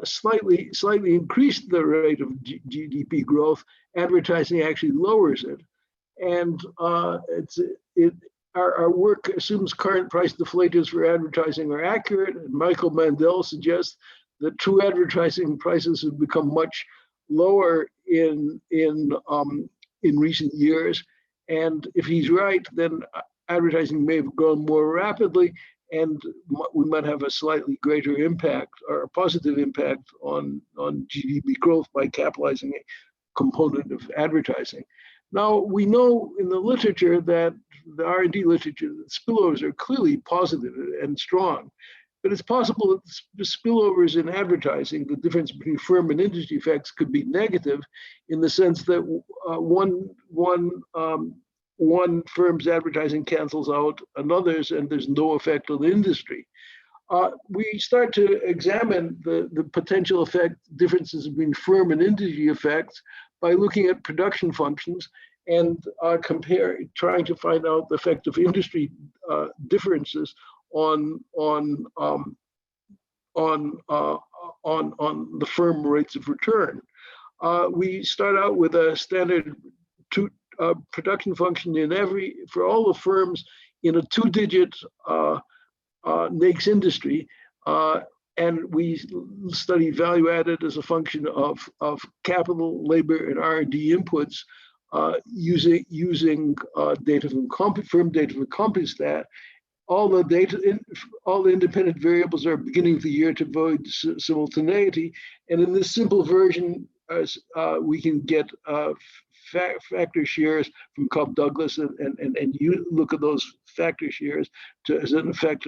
slightly increased the rate of GDP growth. Advertising actually lowers it, and our work assumes current price deflators for advertising are accurate, and Michael Mandel suggests that true advertising prices have become much lower in recent years. And if he's right, then advertising may have grown more rapidly, and we might have a slightly greater impact or a positive impact on GDP growth by capitalizing a component of advertising. Now, we know in the literature that the R&D literature, that spillovers are clearly positive and strong, but it's possible that the spillovers in advertising, the difference between firm and industry effects, could be negative, in the sense that one firm's advertising cancels out another's, and there's no effect on the industry. We start to examine the potential effect differences between firm and industry effects by looking at production functions and trying to find out the effect of industry differences on the firm rates of return. We start out with a standard production function for all the firms in a 2-digit NAICS industry, and we study value added as a function of capital, labor, and R&D inputs using data from firm data from CompuStat. All the independent variables are beginning of the year to avoid simultaneity, and in this simple version, we can get factor shares from Cobb Douglas, and you look at those factor shares as an effect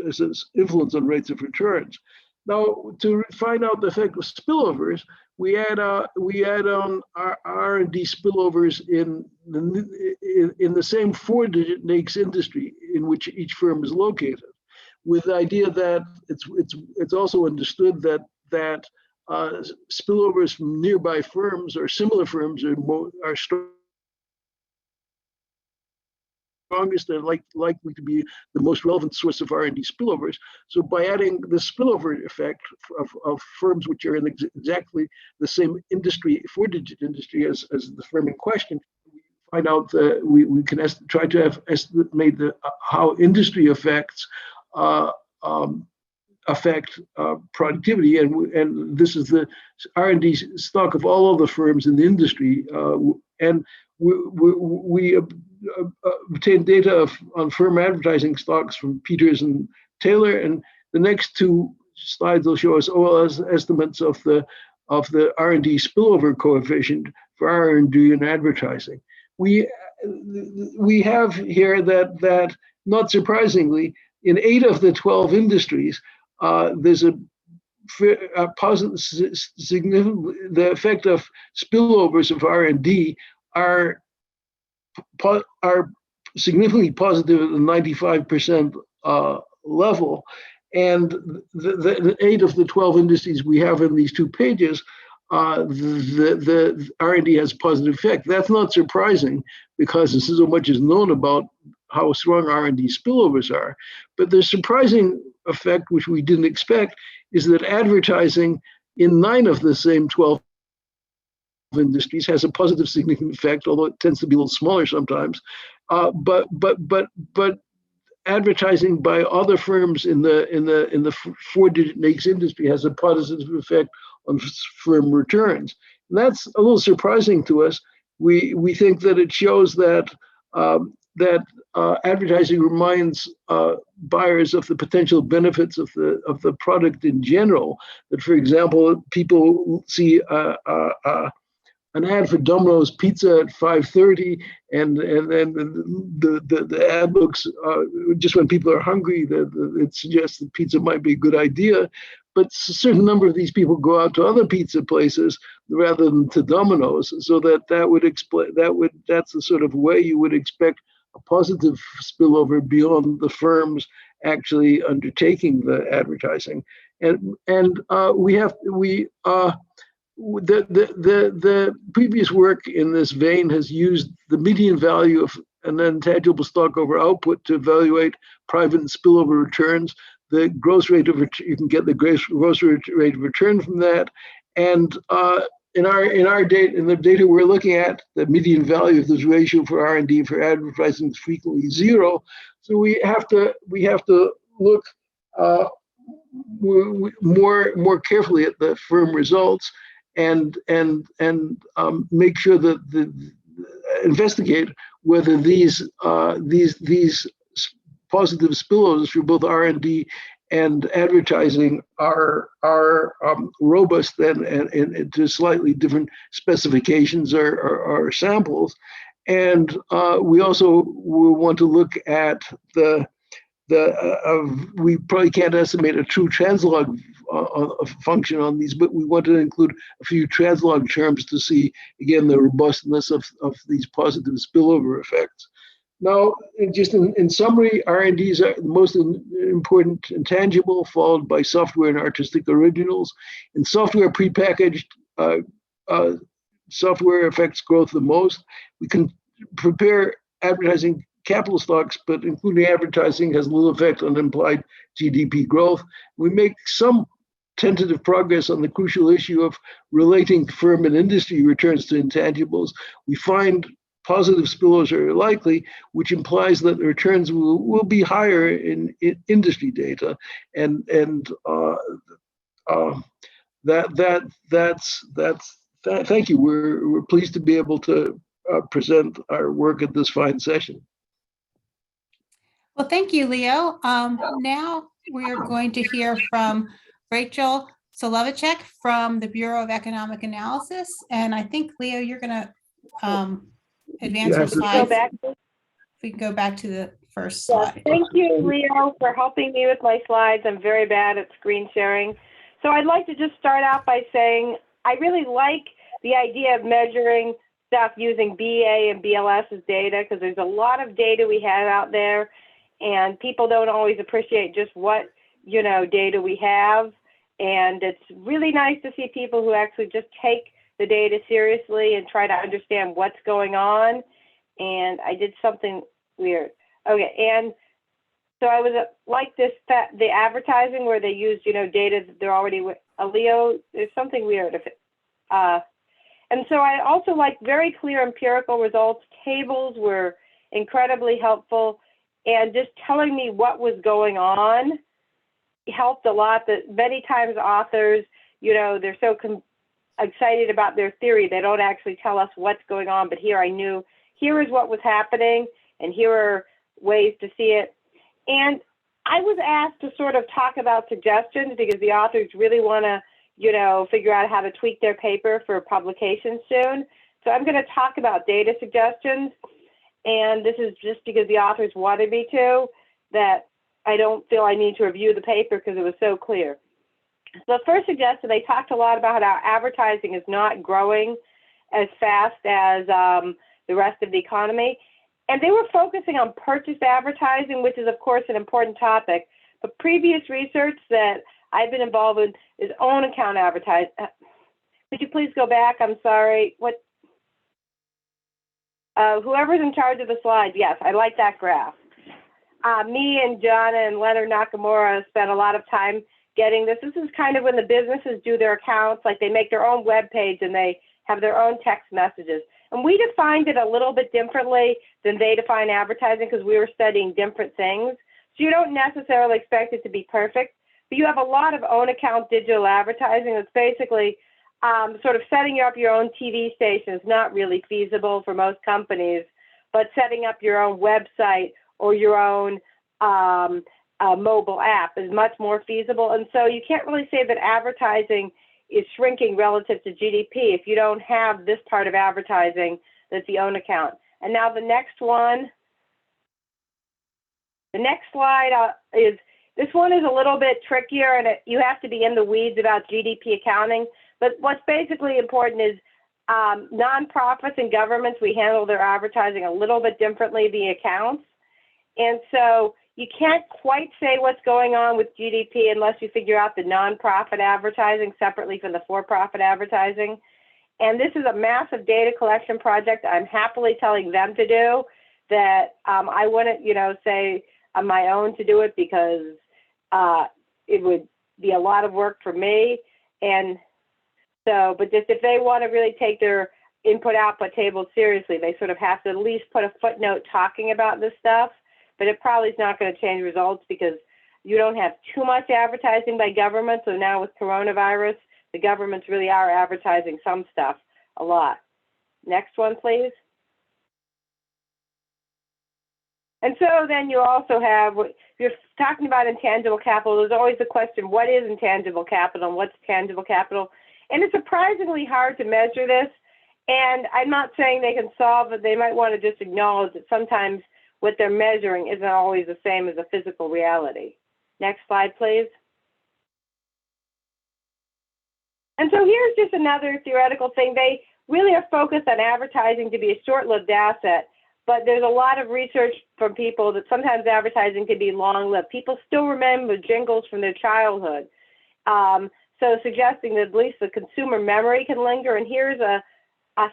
as an influence on rates of returns. Now, to find out the effect of spillovers, we add on our R&D spillovers in the same 4-digit NAICS industry in which each firm is located, with the idea that it's also understood that spillovers from nearby firms or similar firms are strongest and likely to be the most relevant source of R&D spillovers. So by adding the spillover effect of firms which are in exactly the same industry, 4-digit industry as the firm in question, we find out that we can try to estimate how industry effects affect productivity, and this is the R&D stock of all of the firms in the industry, and we obtain data on firm advertising stocks from Peters and Taylor, and the next two slides will show us OLS estimates of the R&D spillover coefficient for R&D and advertising. We have here that not surprisingly, in 8 of the 12 industries, there's a positive, significant. The effect of spillovers of R&D are significantly positive at the 95% level, and the 8 of the 12 industries we have in these 2 pages, the R&D has positive effect. That's not surprising because so much is known about how strong R&D spillovers are. But the surprising effect, which we didn't expect, is that advertising in 9 of the same 12 industries has a positive significant effect, although it tends to be a little smaller sometimes. But advertising by other firms in the 4-digit NAICS industry has a positive effect on firm returns. And that's a little surprising to us. We think that it shows that advertising reminds buyers of the potential benefits of the product in general. That, for example, people see an ad for Domino's Pizza at 5:30, and the ad looks just when people are hungry. It suggests that pizza might be a good idea, but a certain number of these people go out to other pizza places rather than to Domino's. So that would explain that's the sort of way you would expect a positive spillover beyond the firms actually undertaking the advertising, the previous work in this vein has used the median value of an intangible stock over output to evaluate private and spillover returns. The gross rate of return, you can get the gross rate of return from that, and in the data we're looking at, the median value of this ratio for R&D for advertising is frequently 0. So we have to look more carefully at the firm results and make sure that investigate whether these positive spillovers for both R&D and advertising are robust and to slightly different specifications or samples. And we also want to look at we probably can't estimate a true translog function on these, but we want to include a few translog terms to see, again, the robustness of these positive spillover effects. Now, just in summary, R&D is the most important intangible, followed by software and artistic originals. In software, prepackaged software affects growth the most. We can prepare advertising capital stocks, but including advertising has little effect on implied GDP growth. We make some tentative progress on the crucial issue of relating firm and industry returns to intangibles. We find positive spillovers are likely, which implies that the returns will be higher in industry data, and thank you. We're pleased to be able to present our work at this fine session. Well, thank you, Leo. Now we're going to hear from Rachel Solovicek from the Bureau of Economic Analysis. And I think, Leo, you're going to advance your slides. If we can go back to the first slide. Thank you, Leo, for helping me with my slides. I'm very bad at screen sharing. So I'd like to just start out by saying I really like the idea of measuring stuff using BA and BLS's data, because there's a lot of data we have out there, and people don't always appreciate just what, you know, data we have. And it's really nice to see people who actually just take the data seriously and try to understand what's going on. And I did something weird. Okay, and so I was like this, the advertising where they use, you know, data that they're already with Leo. There's something weird. And so I also like very clear empirical results. Tables were incredibly helpful, and just telling me what was going on helped a lot. That many times authors, you know, they're so excited about their theory, they don't actually tell us what's going on. But here I knew, here is what was happening, and here are ways to see it. And I was asked to sort of talk about suggestions because the authors really want to, you know, figure out how to tweak their paper for publication soon. So I'm going to talk about data suggestions. And this is just because the authors wanted me to, that I don't feel I need to review the paper because it was so clear. So the first suggestion, they talked a lot about how advertising is not growing as fast as the rest of the economy. And they were focusing on purchase advertising, which is, of course, an important topic. But previous research that I've been involved with is own account advertising. Could you please go back? I'm sorry. What? Whoever's in charge of the slide, yes, I like that graph. Me and John and Leonard Nakamura spent a lot of time getting this. This is kind of when the businesses do their accounts, like they make their own web page and they have their own text messages. And we defined it a little bit differently than they define advertising because we were studying different things. So you don't necessarily expect it to be perfect, but you have a lot of own account digital advertising. It's basically sort of setting up your own TV station is not really feasible for most companies, but setting up your own website or your own mobile app is much more feasible. And so you can't really say that advertising is shrinking relative to GDP if you don't have this part of advertising that's the own account. And now the next one, the next slide is, this one is a little bit trickier and you have to be in the weeds about GDP accounting. But what's basically important is nonprofits and governments, we handle their advertising a little bit differently, the accounts. And so you can't quite say what's going on with GDP unless you figure out the nonprofit advertising separately from the for-profit advertising. And this is a massive data collection project I'm happily telling them to do that I wouldn't, you know, say on my own to do it because it would be a lot of work for me. And so, but just if they want to really take their input-output tables seriously, they sort of have to at least put a footnote talking about this stuff. But it probably is not going to change results because you don't have too much advertising by government. So now with coronavirus, the governments really are advertising some stuff a lot. Next one, please. And so then you also have, if you're talking about intangible capital, there's always the question, what is intangible capital and what's tangible capital? And it's surprisingly hard to measure this. And I'm not saying they can solve it. They might want to just acknowledge that sometimes what they're measuring isn't always the same as a physical reality. Next slide, please. And so here's just another theoretical thing. They really are focused on advertising to be a short-lived asset, but there's a lot of research from people that sometimes advertising can be long-lived. People still remember jingles from their childhood. So suggesting that at least the consumer memory can linger. And here's a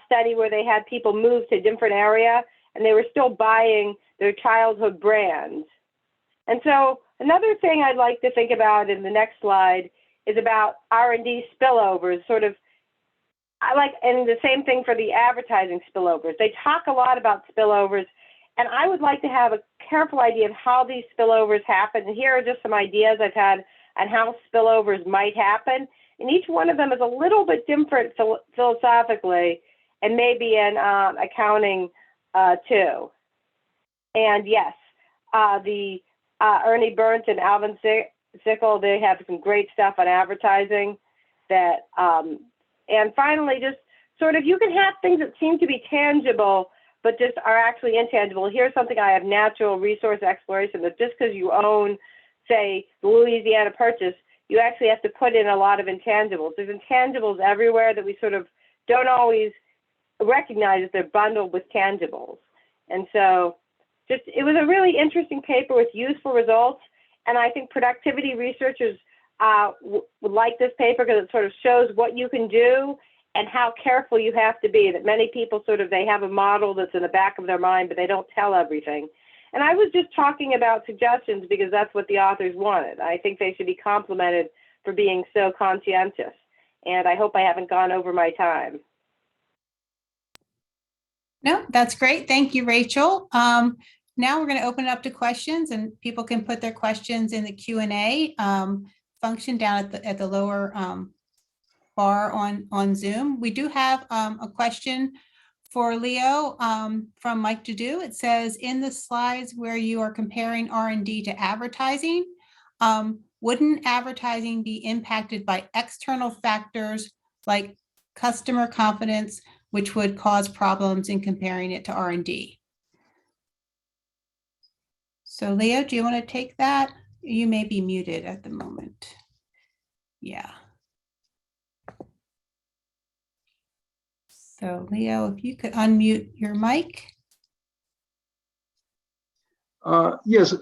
study where they had people move to a different area and they were still buying their childhood brands. And so another thing I'd like to think about in the next slide is about R&D spillovers, sort of, and the same thing for the advertising spillovers. They talk a lot about spillovers, and I would like to have a careful idea of how these spillovers happen. And here are just some ideas I've had on how spillovers might happen. And each one of them is a little bit different philosophically, and maybe in accounting too. And yes, the Ernie Burns and Alvin Sickle, they have some great stuff on advertising that, and finally, just sort of, you can have things that seem to be tangible, but just are actually intangible. Here's something I have, natural resource exploration, that just because you own, say, the Louisiana Purchase, you actually have to put in a lot of intangibles. There's intangibles everywhere that we sort of don't always recognize that they're bundled with tangibles. And so it was a really interesting paper with useful results. And I think productivity researchers would like this paper because it sort of shows what you can do and how careful you have to be. That many people they have a model that's in the back of their mind, but they don't tell everything. And I was just talking about suggestions because that's what the authors wanted. I think they should be complimented for being so conscientious. And I hope I haven't gone over my time. No, that's great. Thank you, Rachel. Now we're going to open it up to questions, and people can put their questions in the Q&A function down at the lower bar on Zoom. We do have a question for Leo from Mike Dudu. It says, in the slides where you are comparing R&D to advertising, wouldn't advertising be impacted by external factors like customer confidence, which would cause problems in comparing it to R&D? So Leo, do you want to take that? You may be muted at the moment. Yeah. So Leo, if you could unmute your mic. Yes.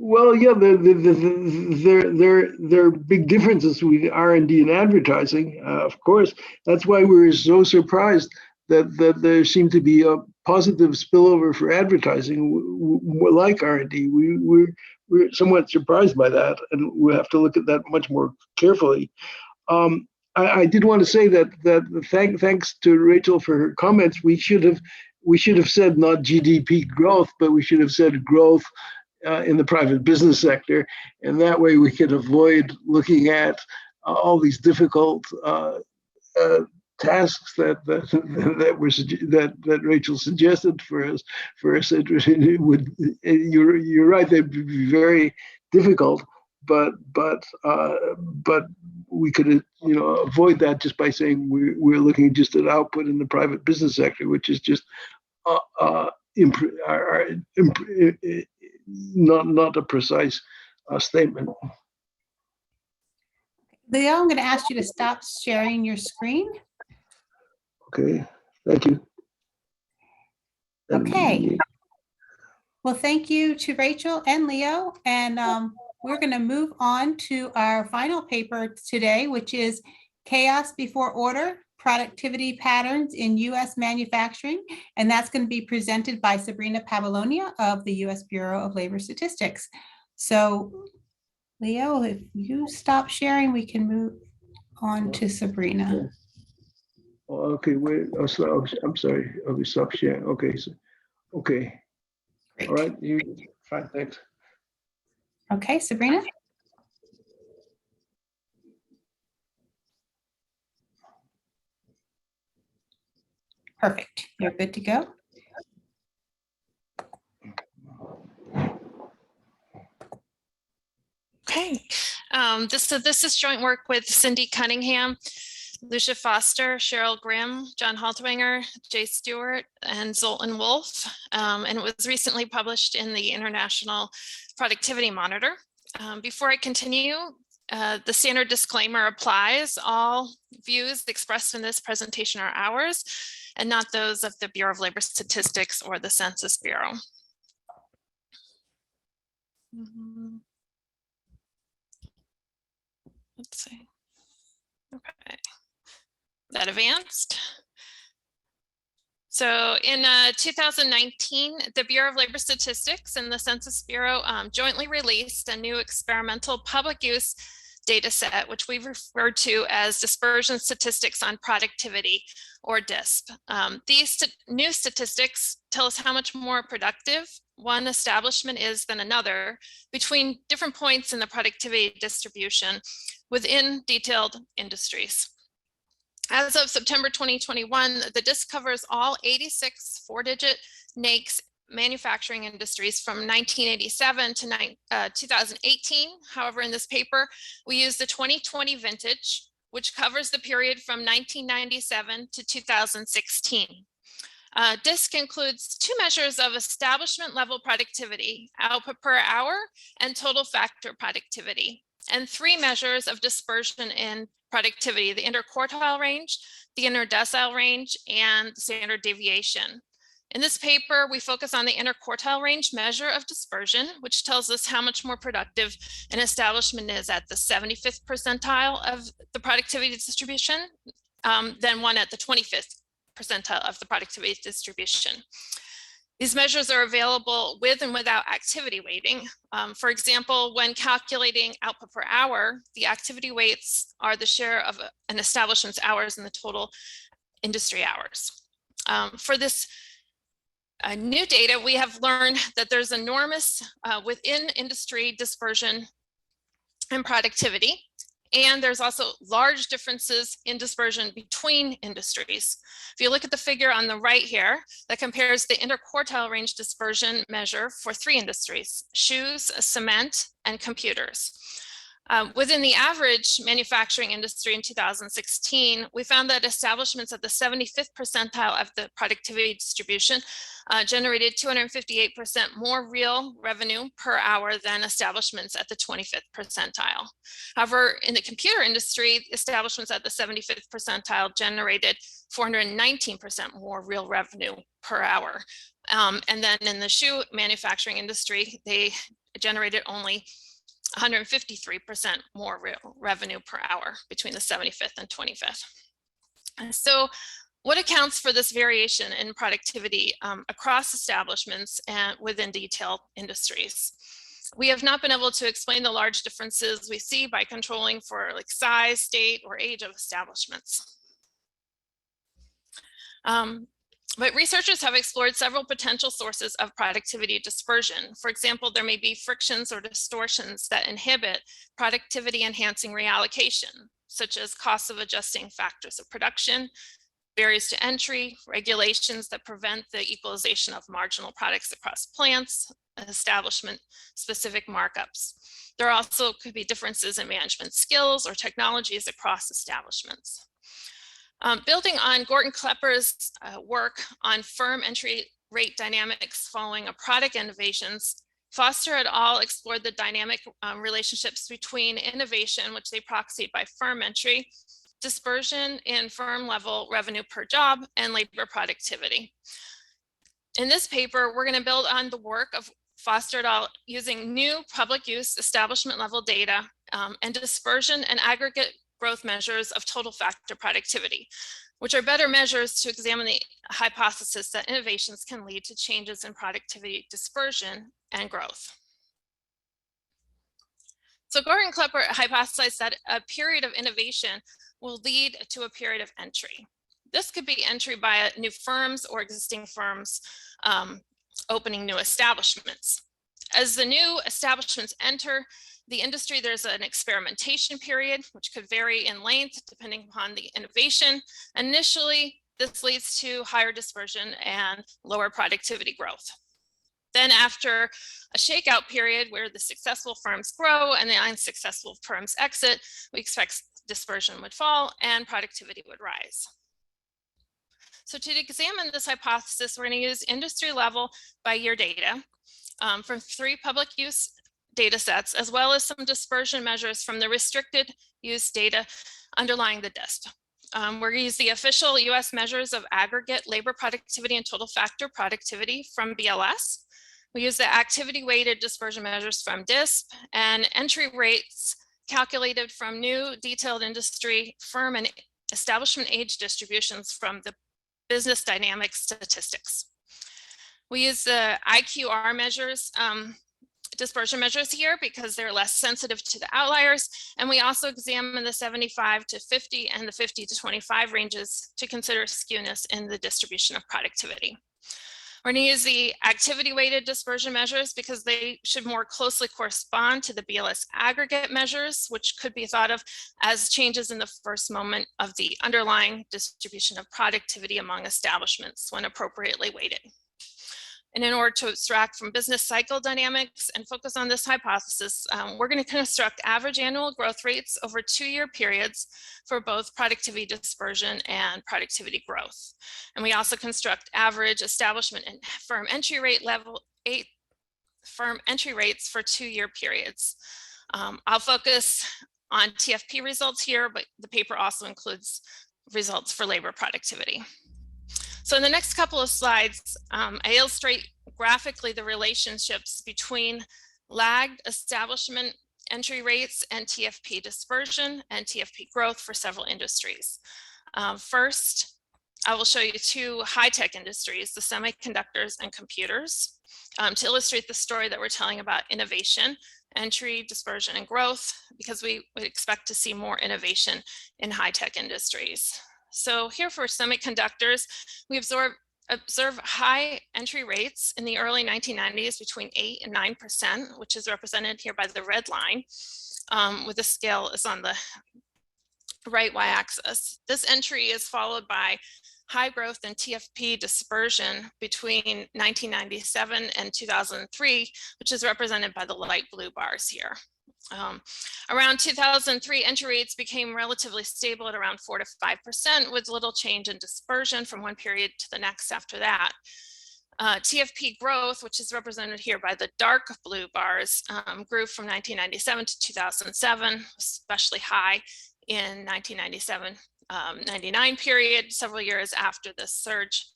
Well, yeah, there are big differences between R&D and advertising. Of course, that's why we were so surprised that there seemed to be a positive spillover for advertising, like R&D. We're somewhat surprised by that, and we'll have to look at that much more carefully. I did want to say that thanks to Rachel for her comments, we should have said not GDP growth, but we should have said growth in the private business sector, and that way we could avoid looking at all these difficult tasks that Rachel suggested for us. It would, you're right, they'd be very difficult, but we could avoid that just by saying we're looking just at output in the private business sector, which is just not a precise statement. Leo, I'm going to ask you to stop sharing your screen. Okay, thank you. Okay. Well, thank you to Rachel and Leo. And we're going to move on to our final paper today, which is Chaos Before Order, Productivity Patterns in U.S. Manufacturing. And that's going to be presented by Sabrina Pavlonia of the U.S. Bureau of Labor Statistics. So, Leo, if you stop sharing, we can move on to Sabrina. Okay, wait. Oh, so, I'm sorry. Okay, stop sharing. Okay, so, okay. Great. All right, you fine. Thanks. Okay, Sabrina. Perfect. You're good to go. Okay. This is joint work with Cindy Cunningham, Lucia Foster, Cheryl Grimm, John Haltwanger, Jay Stewart, and Zoltan Wolf. And it was recently published in the International Productivity Monitor. Before I continue, the standard disclaimer applies. All views expressed in this presentation are ours and not those of the Bureau of Labor Statistics or the Census Bureau. Let's see. Okay. That advanced. So in 2019, the Bureau of Labor Statistics and the Census Bureau jointly released a new experimental public use data set, which we refer to as Dispersion Statistics on Productivity, or DISP. These new statistics tell us how much more productive one establishment is than another between different points in the productivity distribution within detailed industries. As of September 2021, the DISP covers all 86 four-digit NAICS manufacturing industries from 1987 to 2018. However, in this paper, we use the 2020 vintage, which covers the period from 1997 to 2016. DISC includes two measures of establishment level productivity, output per hour and total factor productivity. and 3 measures of dispersion in productivity: the interquartile range, the interdecile range, and the standard deviation. In this paper, we focus on the interquartile range measure of dispersion, which tells us how much more productive an establishment is at the 75th percentile of the productivity distribution than one at the 25th percentile of the productivity distribution. These measures are available with and without activity weighting. For example, when calculating output per hour, the activity weights are the share of an establishment's hours in the total industry hours. For this new data, we have learned that there's enormous within industry dispersion and productivity. And there's also large differences in dispersion between industries. If you look at the figure on the right here, that compares the interquartile range dispersion measure for 3 industries: shoes, cement, and computers. Within the average manufacturing industry in 2016, we found that establishments at the 75th percentile of the productivity distribution generated 258% more real revenue per hour than establishments at the 25th percentile. However, in the computer industry, establishments at the 75th percentile generated 419% more real revenue per hour. And then in the shoe manufacturing industry, they generated only 153% more real revenue per hour between the 75th and 25th. And so what accounts for this variation in productivity across establishments and within detailed industries? We have not been able to explain the large differences we see by controlling for like size, state, or age of establishments. But researchers have explored several potential sources of productivity dispersion. For example, there may be frictions or distortions that inhibit productivity enhancing reallocation, such as costs of adjusting factors of production, barriers to entry, regulations that prevent the equalization of marginal products across plants, establishment specific markups. There also could be differences in management skills or technologies across establishments. Building on Gordon Klepper's work on firm entry rate dynamics following a product innovations, Foster et al. Explored the dynamic relationships between innovation, which they proxied by firm entry, dispersion in firm level revenue per job, and labor productivity. In this paper, we're going to build on the work of Foster et al. Using new public use establishment level data and dispersion and aggregate growth measures of total factor productivity, which are better measures to examine the hypothesis that innovations can lead to changes in productivity dispersion and growth. So Gordon Klepper hypothesized that a period of innovation will lead to a period of entry. This could be entry by new firms or existing firms opening new establishments. As the new establishments enter the industry, there's an experimentation period, which could vary in length depending upon the innovation. Initially, this leads to higher dispersion and lower productivity growth. Then after a shakeout period where the successful firms grow and the unsuccessful firms exit, we expect dispersion would fall and productivity would rise. So to examine this hypothesis, we're going to use industry level by year data from 3 public use data sets, as well as some dispersion measures from the restricted use data underlying the DISP. We're going to use the official US measures of aggregate labor productivity and total factor productivity from BLS. We use the activity weighted dispersion measures from DISP and entry rates calculated from new detailed industry firm and establishment age distributions from the business dynamics statistics. We use the IQR measures, dispersion measures here because they're less sensitive to the outliers. And we also examine the 75 to 50 and the 50 to 25 ranges to consider skewness in the distribution of productivity. We're going to use the activity weighted dispersion measures because they should more closely correspond to the BLS aggregate measures, which could be thought of as changes in the first moment of the underlying distribution of productivity among establishments when appropriately weighted. And in order to abstract from business cycle dynamics and focus on this hypothesis, we're going to construct average annual growth rates over 2-year periods for both productivity dispersion and productivity growth. And we also construct average establishment and firm entry rate level 8 firm entry rates for 2-year periods. I'll focus on TFP results here, but the paper also includes results for labor productivity. So in the next couple of slides, I illustrate graphically the relationships between lagged establishment entry rates and TFP dispersion and TFP growth for several industries. First, I will show you two high-tech industries, the semiconductors and computers, to illustrate the story that we're telling about innovation, entry, dispersion, and growth, because we would expect to see more innovation in high-tech industries. So here for semiconductors, we observe high entry rates in the early 1990s between 8 and 9%, which is represented here by the red line, with the scale is on the right y-axis. This entry is followed by high growth in TFP dispersion between 1997 and 2003, which is represented by the light blue bars here. Around 2003, entry rates became relatively stable at around 4 to 5%, with little change in dispersion from one period to the next after that. TFP growth, which is represented here by the dark blue bars, grew from 1997 to 2007, especially high in 1997-99 period, several years after this surge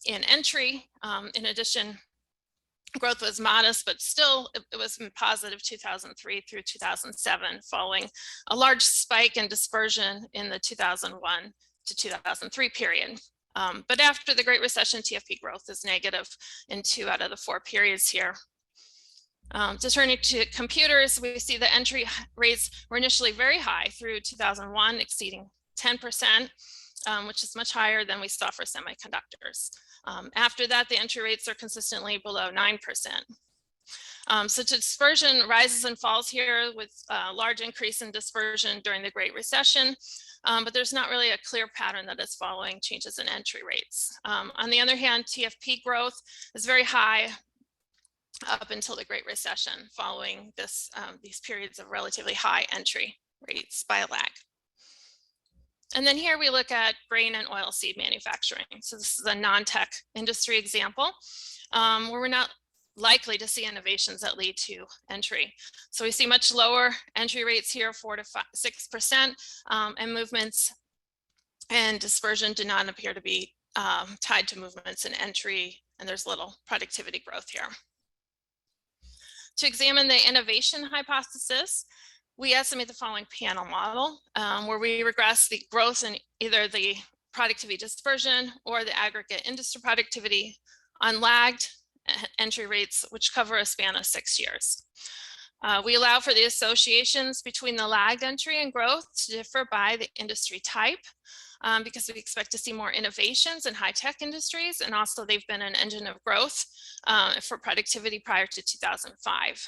in entry. In addition, growth was modest, but still it was positive 2003 through 2007, following a large spike in dispersion in the 2001 to 2003 period. But after the Great Recession, TFP growth is negative in 2 out of the 4 periods here. Just turning to computers, we see the entry rates were initially very high through 2001, exceeding 10%, which is much higher than we saw for semiconductors. After that, the entry rates are consistently below 9%. So dispersion rises and falls here, with a large increase in dispersion during the Great Recession, but there's not really a clear pattern that is following changes in entry rates. On the other hand, TFP growth is very high up until the Great Recession, following these periods of relatively high entry rates by a lag. And then here we look at grain and oilseed manufacturing. So this is a non-tech industry example, where we're not likely to see innovations that lead to entry. So we see much lower entry rates here, 4 to 6%, and movements and dispersion do not appear to be tied to movements in entry, and there's little productivity growth here. To examine the innovation hypothesis, we estimate the following panel model, where we regress the growth in either the productivity dispersion or the aggregate industry productivity on lagged entry rates, which cover a span of 6 years. We allow for the associations between the lagged entry and growth to differ by the industry type, because we expect to see more innovations in high-tech industries, and also they've been an engine of growth for productivity prior to 2005.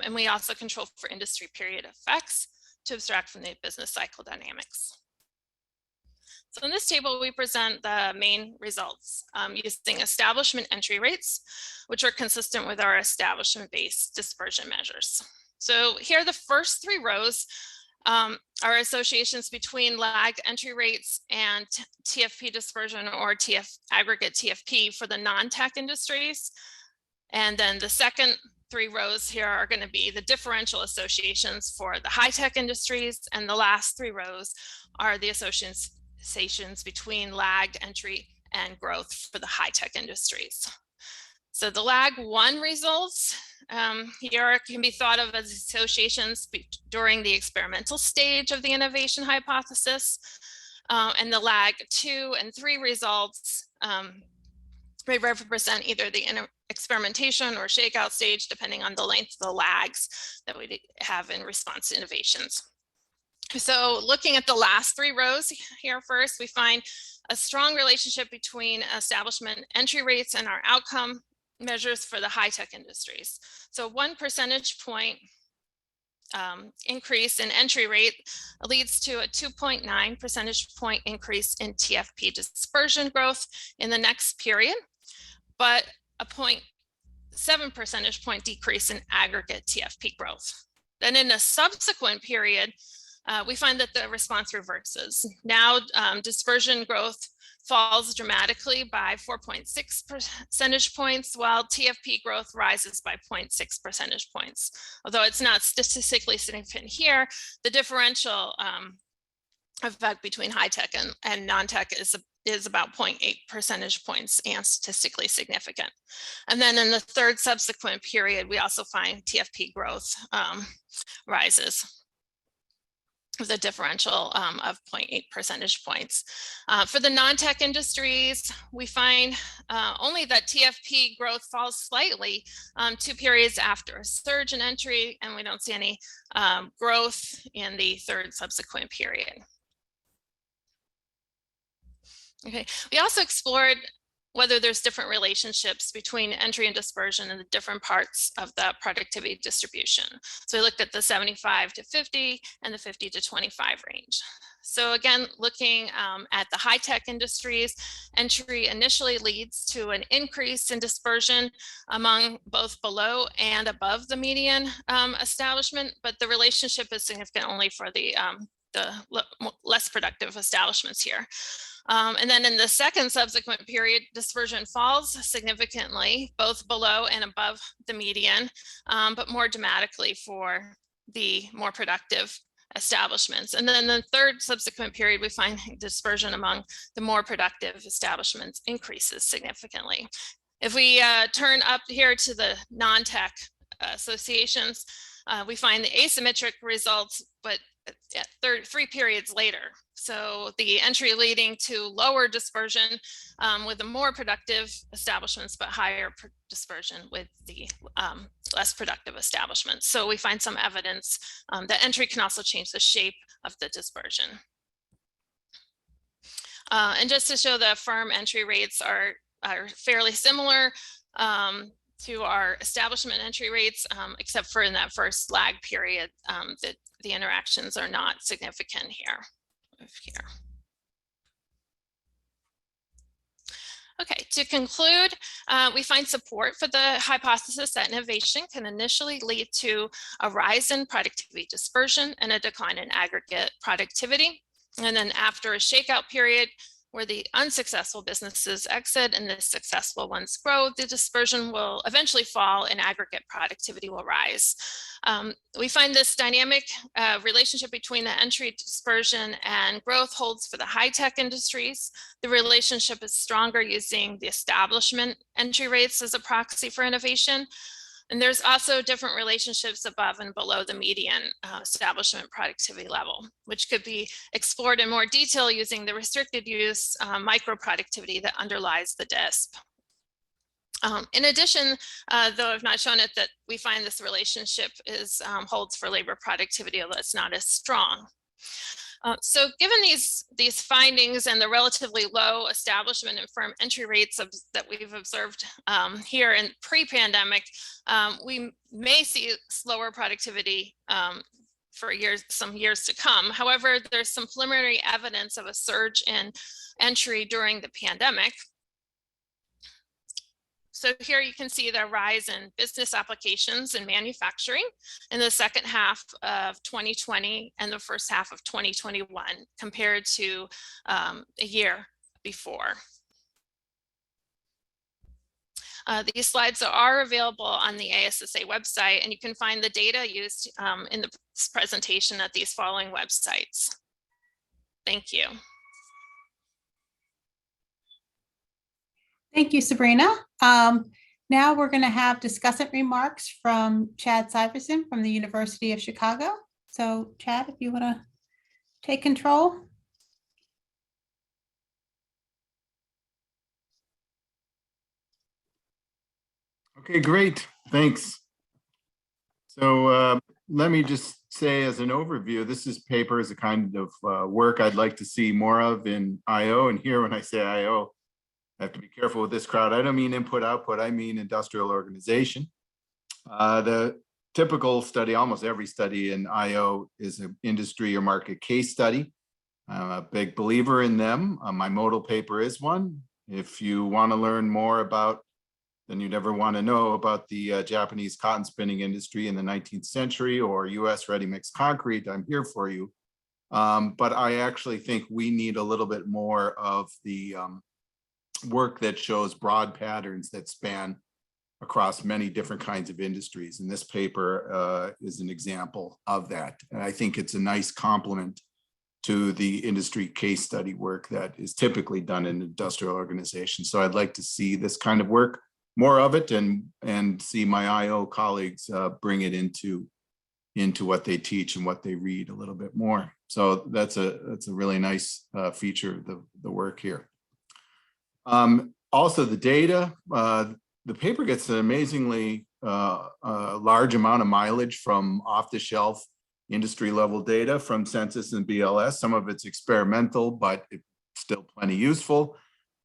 And we also control for industry period effects to abstract from the business cycle dynamics. So in this table, we present the main results using establishment entry rates, which are consistent with our establishment-based dispersion measures. So here, the first 3 rows are associations between lagged entry rates and TFP dispersion or aggregate TFP for the non-tech industries. And then the second 3 rows here are going to be the differential associations for the high-tech industries, and the last 3 rows are the associations between lagged entry and growth for the high-tech industries. So the lag 1 results here can be thought of as associations during the experimental stage of the innovation hypothesis, and the lag 2 and 3 results may represent either the experimentation or shakeout stage, depending on the length of the lags that we have in response to innovations. So looking at the last 3 rows here first, we find a strong relationship between establishment entry rates and our outcome measures for the high-tech industries. So 1 percentage point increase in entry rate leads to a 2.9 percentage point increase in TFP dispersion growth in the next period, but a 0.7 percentage point decrease in aggregate TFP growth. Then in a subsequent period, we find that the response reverses. Now dispersion growth falls dramatically by 4.6 percentage points, while TFP growth rises by 0.6 percentage points. Although it's not statistically significant here, the differential effect between high tech and non-tech is about 0.8 percentage points and statistically significant. And then in the third subsequent period, we also find TFP growth rises with a differential of 0.8 percentage points. For the non-tech industries, we find only that TFP growth falls slightly 2 periods after a surge in entry, and we don't see any growth in the third subsequent period. Okay, we also explored whether there's different relationships between entry and dispersion in the different parts of the productivity distribution. So we looked at the 75 to 50 and the 50 to 25 range. So again, looking at the high-tech industries, entry initially leads to an increase in dispersion among both below and above the median establishment, but the relationship is significant only for the less productive establishments here. And then in the second subsequent period, dispersion falls significantly, both below and above the median, but more dramatically for the more productive establishments. And then the third subsequent period, we find dispersion among the more productive establishments increases significantly. If we turn up here to the non-tech associations, we find the asymmetric results, but at 3 periods later. So the entry leading to lower dispersion with the more productive establishments, but higher dispersion with the less productive establishments. So we find some evidence that entry can also change the shape of the dispersion. And just to show the firm entry rates are fairly similar to our establishment entry rates, except for in that first lag period, that the interactions are not significant here. Okay, to conclude, we find support for the hypothesis that innovation can initially lead to a rise in productivity dispersion and a decline in aggregate productivity. And then after a shakeout period, where the unsuccessful businesses exit and the successful ones grow, the dispersion will eventually fall and aggregate productivity will rise. We find this dynamic relationship between the entry dispersion and growth holds for the high-tech industries. The relationship is stronger using the establishment entry rates as a proxy for innovation. And there's also different relationships above and below the median establishment productivity level, which could be explored in more detail using the restricted use micro productivity that underlies the DISP. In addition, though I've not shown it, that we find this relationship holds for labor productivity, although it's not as strong. So given these findings and the relatively low establishment and firm entry rates that we've observed here in pre-pandemic, we may see slower productivity for some years to come. However, there's some preliminary evidence of a surge in entry during the pandemic. So here you can see the rise in business applications and manufacturing in the second half of 2020 and the first half of 2021 compared to a year before. These slides are available on the ASSA website, and you can find the data used in this presentation at these following websites. Thank you. Thank you, Sabrina. Now we're going to have discussant remarks from Chad Syverson from the University of Chicago. So Chad, if you want to take control. Okay, great. Thanks. So let me just say as an overview, this paper is a kind of work I'd like to see more of in IO. And here when I say IO, I have to be careful with this crowd. I don't mean input output, I mean industrial organization. The typical study, almost every study in IO is an industry or market case study. I'm a big believer in them. My modal paper is one. If you want to learn more about, then you'd ever want to know about the Japanese cotton spinning industry in the 19th century or US ready-mix concrete, I'm here for you. But I actually think we need a little bit more of the work that shows broad patterns that span across many different kinds of industries. And this paper is an example of that. And I think it's a nice complement to the industry case study work that is typically done in industrial organizations. So I'd like to see this kind of work, more of it, and see my IO colleagues bring it into what they teach and what they read a little bit more. So that's a really nice feature of the work here. Also the data, the paper gets an amazingly large amount of mileage from off-the-shelf industry level data from Census and BLS. Some of it's experimental, but it's still plenty useful.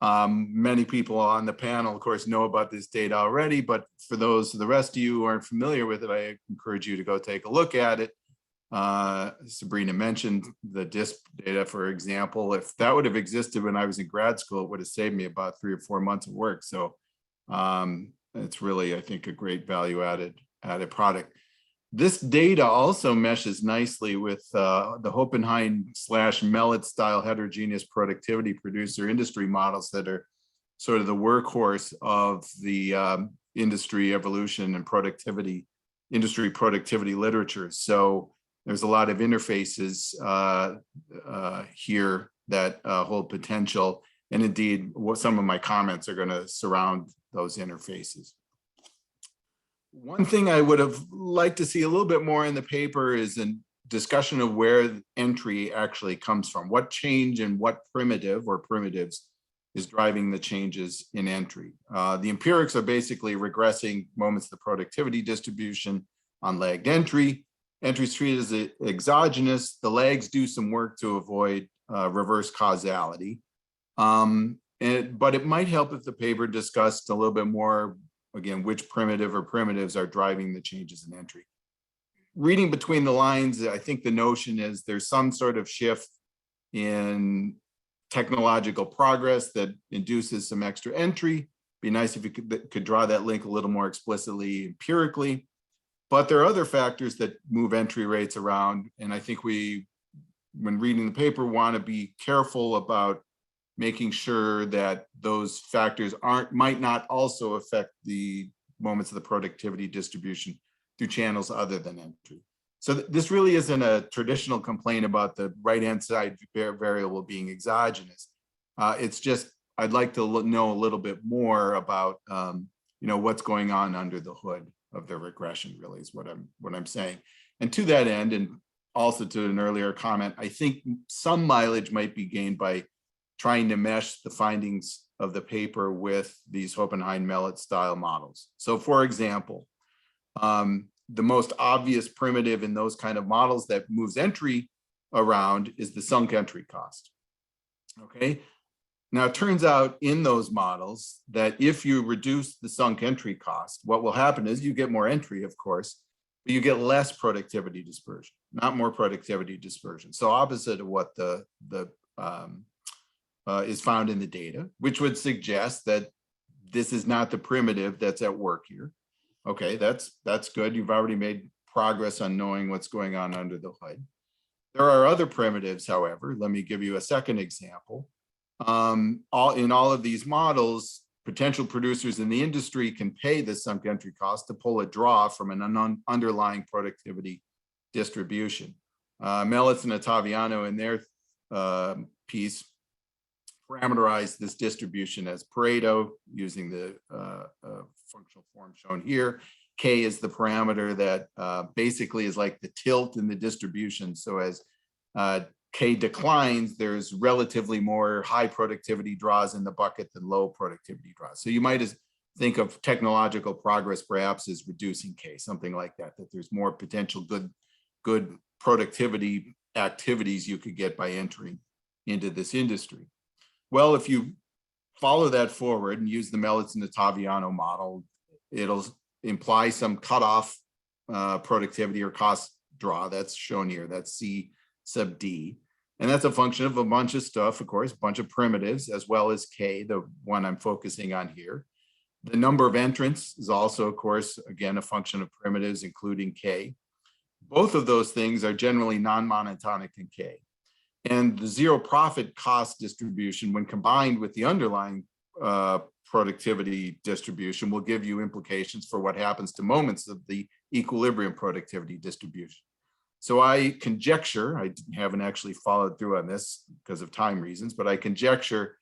Many people on the panel, of course, know about this data already, but for the rest of you who aren't familiar with it, I encourage you to go take a look at it. Sabrina mentioned the DISP data, for example. If that would have existed when I was in grad school, it would have saved me about 3 or 4 months of work. So it's really, I think, a great value-added product. This data also meshes nicely with the Hoppenheim/Mellett style heterogeneous productivity producer industry models that are sort of the workhorse of the industry evolution and industry productivity literature. So there's a lot of interfaces here that hold potential. And indeed, some of my comments are going to surround those interfaces. One thing I would have liked to see a little bit more in the paper is a discussion of where entry actually comes from. What change and what primitive or primitives is driving the changes in entry. The empirics are basically regressing moments of the productivity distribution on lagged entry. Entry is treated as exogenous. The lags do some work to avoid reverse causality. But it might help if the paper discussed a little bit more, again, which primitive or primitives are driving the changes in entry. Reading between the lines, I think the notion is there's some sort of shift in technological progress that induces some extra entry. Be nice if you could draw that link a little more explicitly empirically. But there are other factors that move entry rates around. And I think we, when reading the paper, want to be careful about making sure that those factors might not also affect the moments of the productivity distribution through channels other than entry. So this really isn't a traditional complaint about the right-hand side variable being exogenous. It's just, I'd like to know a little bit more about what's going on under the hood of the regression, really is what I'm saying. And to that end, and also to an earlier comment, I think some mileage might be gained by trying to mesh the findings of the paper with these Hoppenheim-Mellett style models. So for example, the most obvious primitive in those kind of models that moves entry around is the sunk entry cost. Okay. Now it turns out in those models that if you reduce the sunk entry cost, what will happen is you get more entry, of course, but you get less productivity dispersion, not more productivity dispersion. So opposite of what is found in the data, which would suggest that this is not the primitive that's at work here. Okay, that's good. You've already made progress on knowing what's going on under the hood. There are other primitives, however. Let me give you a second example. In all of these models, potential producers in the industry can pay the sunk entry cost to pull a draw from an underlying productivity distribution. Mellett and Ottaviano in their piece parameterize this distribution as Pareto using the functional form shown here. K is the parameter that basically is like the tilt in the distribution. So as K declines, there's relatively more high productivity draws in the bucket than low productivity draws. So you might think of technological progress perhaps as reducing K, something like that, that there's more potential good productivity activities you could get by entering into this industry. Well, if you follow that forward and use the Mellett and Ottaviano model, it'll imply some cutoff productivity or cost draw that's shown here. That's C sub D. And that's a function of a bunch of stuff, of course, a bunch of primitives, as well as K, the one I'm focusing on here. The number of entrants is also, of course, again, a function of primitives, including K. Both of those things are generally non-monotonic in K. And the zero profit cost distribution, when combined with the underlying productivity distribution, will give you implications for what happens to moments of the equilibrium productivity distribution. So I conjecture, I haven't actually followed through on this because of time reasons, but I conjecture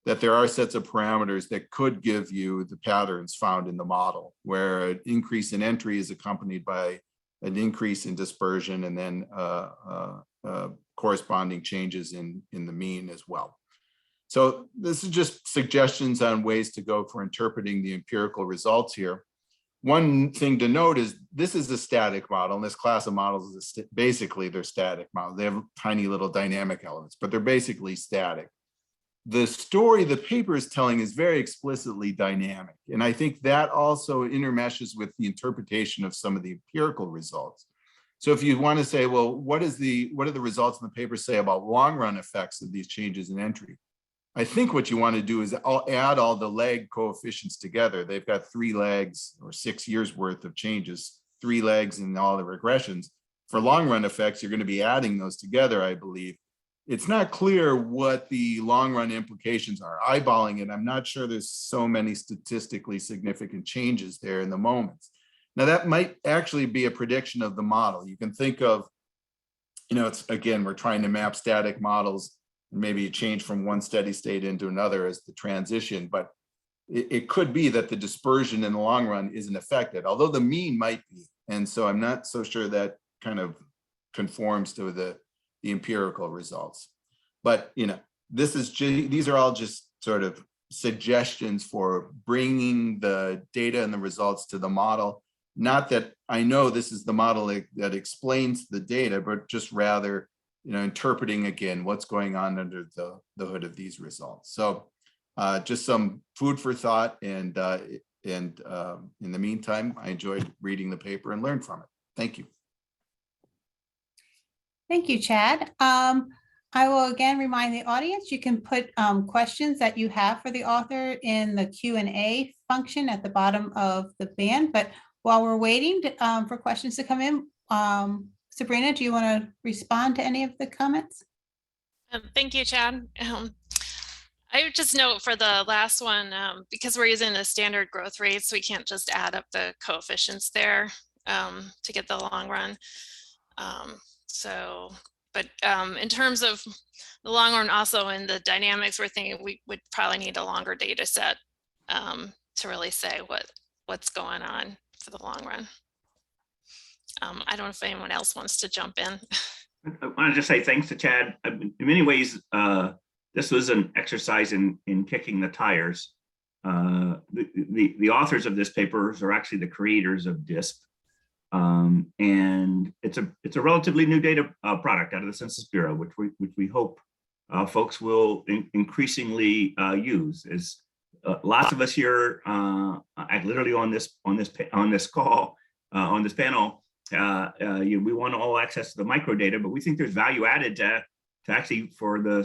that there are sets of parameters that could give you the patterns found in the model, where an increase in entry is accompanied by an increase in dispersion and then corresponding changes in the mean as well. So this is just suggestions on ways to go for interpreting the empirical results here. One thing to note is this is a static model, and this class of models is basically they're static models. They have tiny little dynamic elements, but they're basically static. The story the paper is telling is very explicitly dynamic, and I think that also intermeshes with the interpretation of some of the empirical results. So if you want to say, well, what do the results in the paper say about long-run effects of these changes in entry? I think what you want to do is add all the lag coefficients together. They've got 3 lags or 6 years worth of changes, 3 lags in all the regressions. For long run effects, you're going to be adding those together, I believe. It's not clear what the long run implications are. Eyeballing it, I'm not sure there's so many statistically significant changes there in the moments. Now that might actually be a prediction of the model. You can think of, it's again, we're trying to map static models. Maybe you change from one steady state into another as the transition, but it could be that the dispersion in the long run isn't affected, although the mean might be. And so I'm not so sure that kind of conforms to the empirical results. But these are all just sort of suggestions for bringing the data and the results to the model. Not that I know this is the model that explains the data, but just rather interpreting again what's going on under the hood of these results. So just some food for thought, and in the meantime, I enjoyed reading the paper and learned from it. Thank you. Thank you, Chad. I will again remind the audience, you can put questions that you have for the author in the Q&A function at the bottom of the band. But while we're waiting for questions to come in, Sabrina, do you want to respond to any of the comments? Thank you, Chad. I would just note for the last one, because we're using the standard growth rates, we can't just add up the coefficients there to get the long run. But in terms of the long run, also in the dynamics, we're thinking we would probably need a longer data set to really say what's going on for the long run. I don't know if anyone else wants to jump in. I want to just say thanks to Chad. In many ways, this was an exercise in kicking the tires. The authors of this paper are actually the creators of DISP. And it's a relatively new data product out of the Census Bureau, which we hope folks will increasingly use. As lots of us here, literally on this call, on this panel, we want all access to the microdata, but we think there's value added to actually for the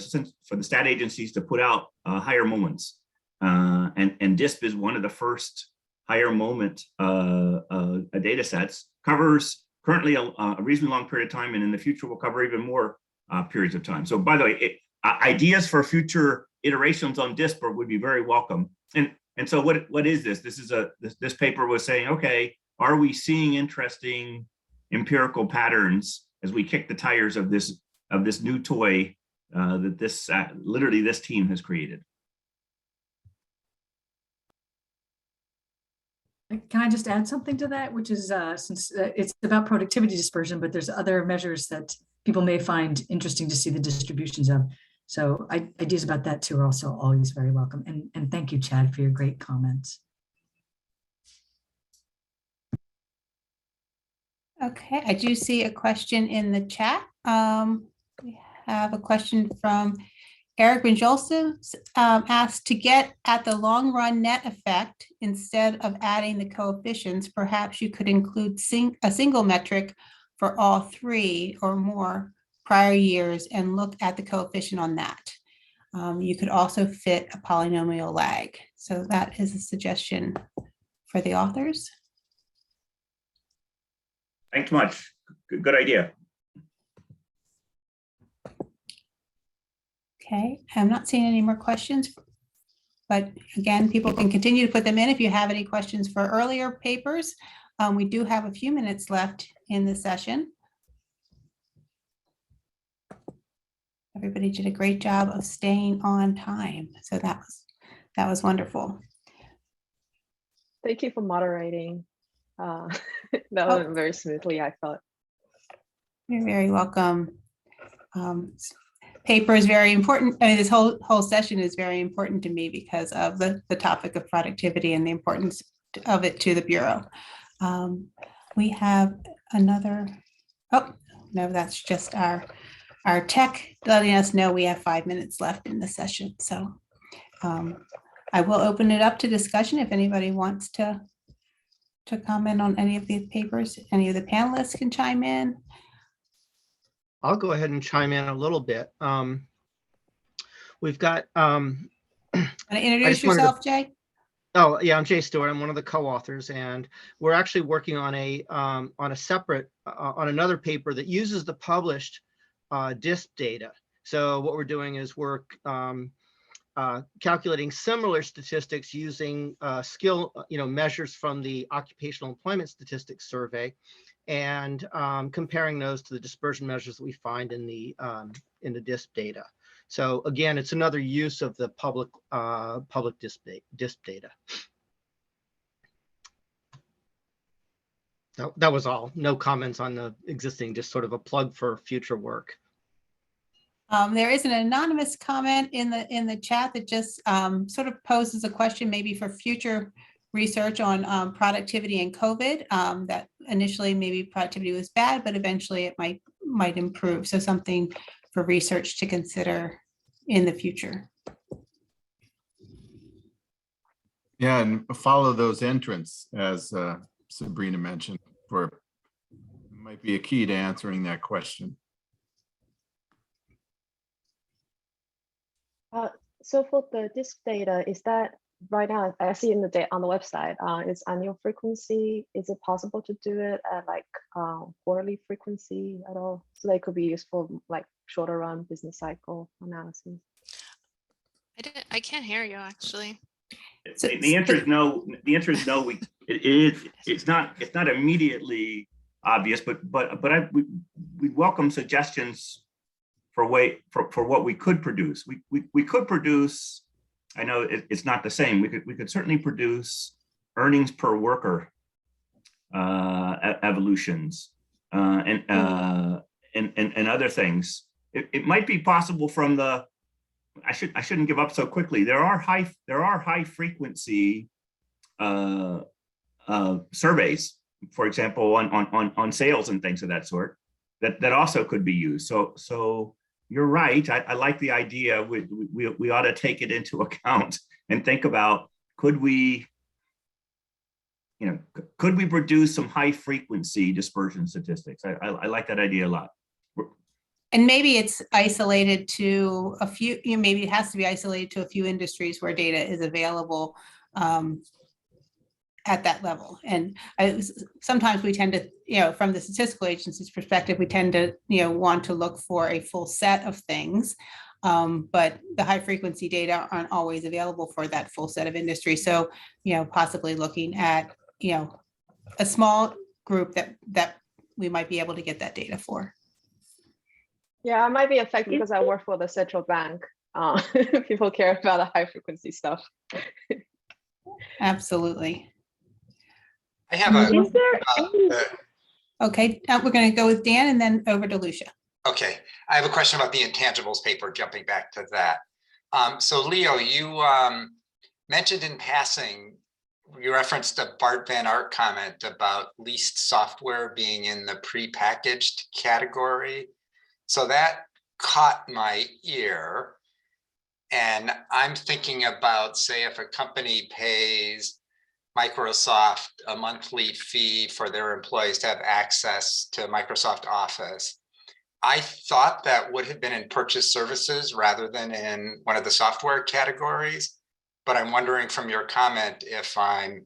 stat agencies to put out higher moments, and DISP is one of the first higher moment data sets. Covers currently a reasonably long period of time, and in the future will cover even more periods of time. So by the way, ideas for future iterations on DISP would be very welcome. And so what is this? This paper was saying, okay, are we seeing interesting empirical patterns as we kick the tires of this new toy that literally this team has created? Can I just add something to that, which is since it's about productivity dispersion, but there's other measures that people may find interesting to see the distributions of. So ideas about that too are also always very welcome. And thank you, Chad, for your great comments. Okay, I do see a question in the chat. We have a question from Eric Benjolson, asked to get at the long run net effect instead of adding the coefficients. Perhaps you could include a single metric for all 3 or more prior years and look at the coefficient on that. You could also fit a polynomial lag. So that is a suggestion for the authors. Thanks much. Good idea. Okay, I'm not seeing any more questions. But again, people can continue to put them in if you have any questions for earlier papers. We do have a few minutes left in the session. Everybody did a great job of staying on time. So that was wonderful. Thank you for moderating. That went very smoothly, I thought. You're very welcome. Paper is very important. I mean, this whole session is very important to me because of the topic of productivity and the importance of it to the Bureau. We have another, oh, no, that's just our tech letting us know we have 5 minutes left in the session. So I will open it up to discussion if anybody wants to comment on any of these papers. Any of the panelists can chime in. I'll go ahead and chime in a little bit. We've got. Want to introduce yourself, Jay? Oh yeah, I'm Jay Stewart. I'm one of the co-authors, and we're actually working on a separate on another paper that uses the published DISP data. So what we're doing is we're calculating similar statistics using skill measures from the Occupational Employment Statistics Survey, and comparing those to the dispersion measures that we find in the DISP data. So again, it's another use of the public DISP data. That was all. No comments on the existing, just sort of a plug for future work. There is an anonymous comment in the chat that just sort of poses a question maybe for future research on productivity and COVID, that initially maybe productivity was bad, but eventually it might improve. So something for research to consider in the future. Yeah, and follow those entrants, as Sabrina mentioned, might be a key to answering that question. So for the DISP data, is that right now, I see in the on the website, it's annual frequency. Is it possible to do it at like quarterly frequency at all? So they could be useful like shorter run business cycle analysis. I can't hear you actually. The answer is no. The answer is no. It's not immediately obvious, but we welcome suggestions for what we could produce. We could produce. I know it's not the same. We could certainly produce earnings per worker evolutions and other things. It might be possible from the. I shouldn't give up so quickly. There are high frequency surveys, for example, on sales and things of that sort, that also could be used. So you're right. I like the idea. We ought to take it into account and think about, could we produce some high frequency dispersion statistics? I like that idea a lot. And maybe it's isolated to a few, maybe it has to be isolated to a few industries where data is available at that level. And sometimes we tend to, from the statistical agency's perspective, we tend to, want to look for a full set of things. But the high frequency data aren't always available for that full set of industry. So, possibly looking at, a small group that we might be able to get that data for. Yeah, I might be affected because I work for the central bank. People care about the high frequency stuff. Absolutely. I have Okay, we're going to go with Dan and then over to Lucia. Okay, I have a question about the intangibles paper, jumping back to that. So Leo, you mentioned in passing, you referenced a Bart Van Aert comment about leased software being in the prepackaged category. So that caught my ear. And I'm thinking about, say, if a company pays Microsoft a monthly fee for their employees to have access to Microsoft Office. I thought that would have been in purchase services rather than in one of the software categories. But I'm wondering from your comment if I'm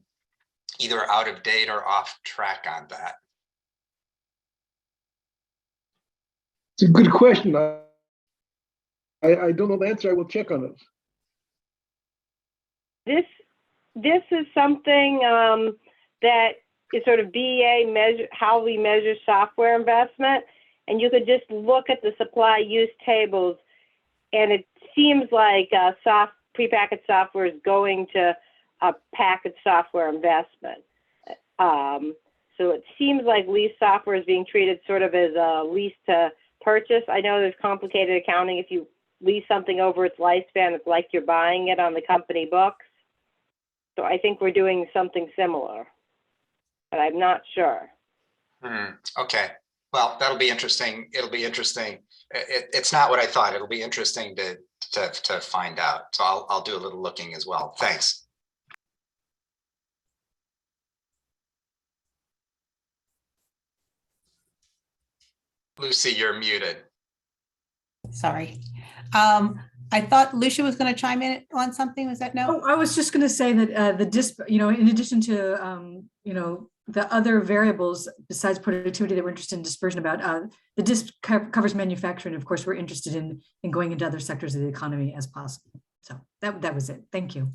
either out of date or off track on that. It's a good question. I don't know the answer. I will check on it. This is something that is sort of BA measure, how we measure software investment. And you could just look at the supply use tables, and it seems like prepackaged software is going to a packaged software investment. So it seems like lease software is being treated sort of as a lease to purchase. I know there's complicated accounting. If you lease something over its lifespan, it's like you're buying it on the company books. So I think we're doing something similar, but I'm not sure. Okay, well, that'll be interesting. It'll be interesting. It's not what I thought. It'll be interesting to find out. So I'll do a little looking as well. Thanks. Lucy, you're muted. Sorry. I thought Lucia was going to chime in on something. Was that no? Oh, I was just going to say that the DISP, in addition to, the other variables besides productivity that we're interested in dispersion about, the DISP covers manufacturing. Of course, we're interested in going into other sectors of the economy as possible. So that was it. Thank you.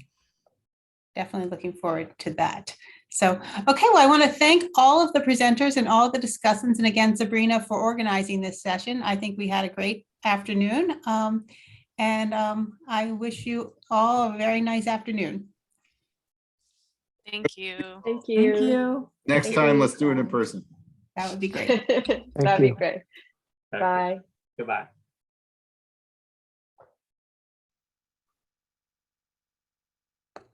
Definitely looking forward to that. So, okay, well, I want to thank all of the presenters and all of the discussants, and again, Sabrina, for organizing this session. I think we had a great afternoon. I wish you all a very nice afternoon. Thank you. Thank you. Thank you. Next time, let's do it in person. That would be great. That'd be great. Okay. Bye. Goodbye.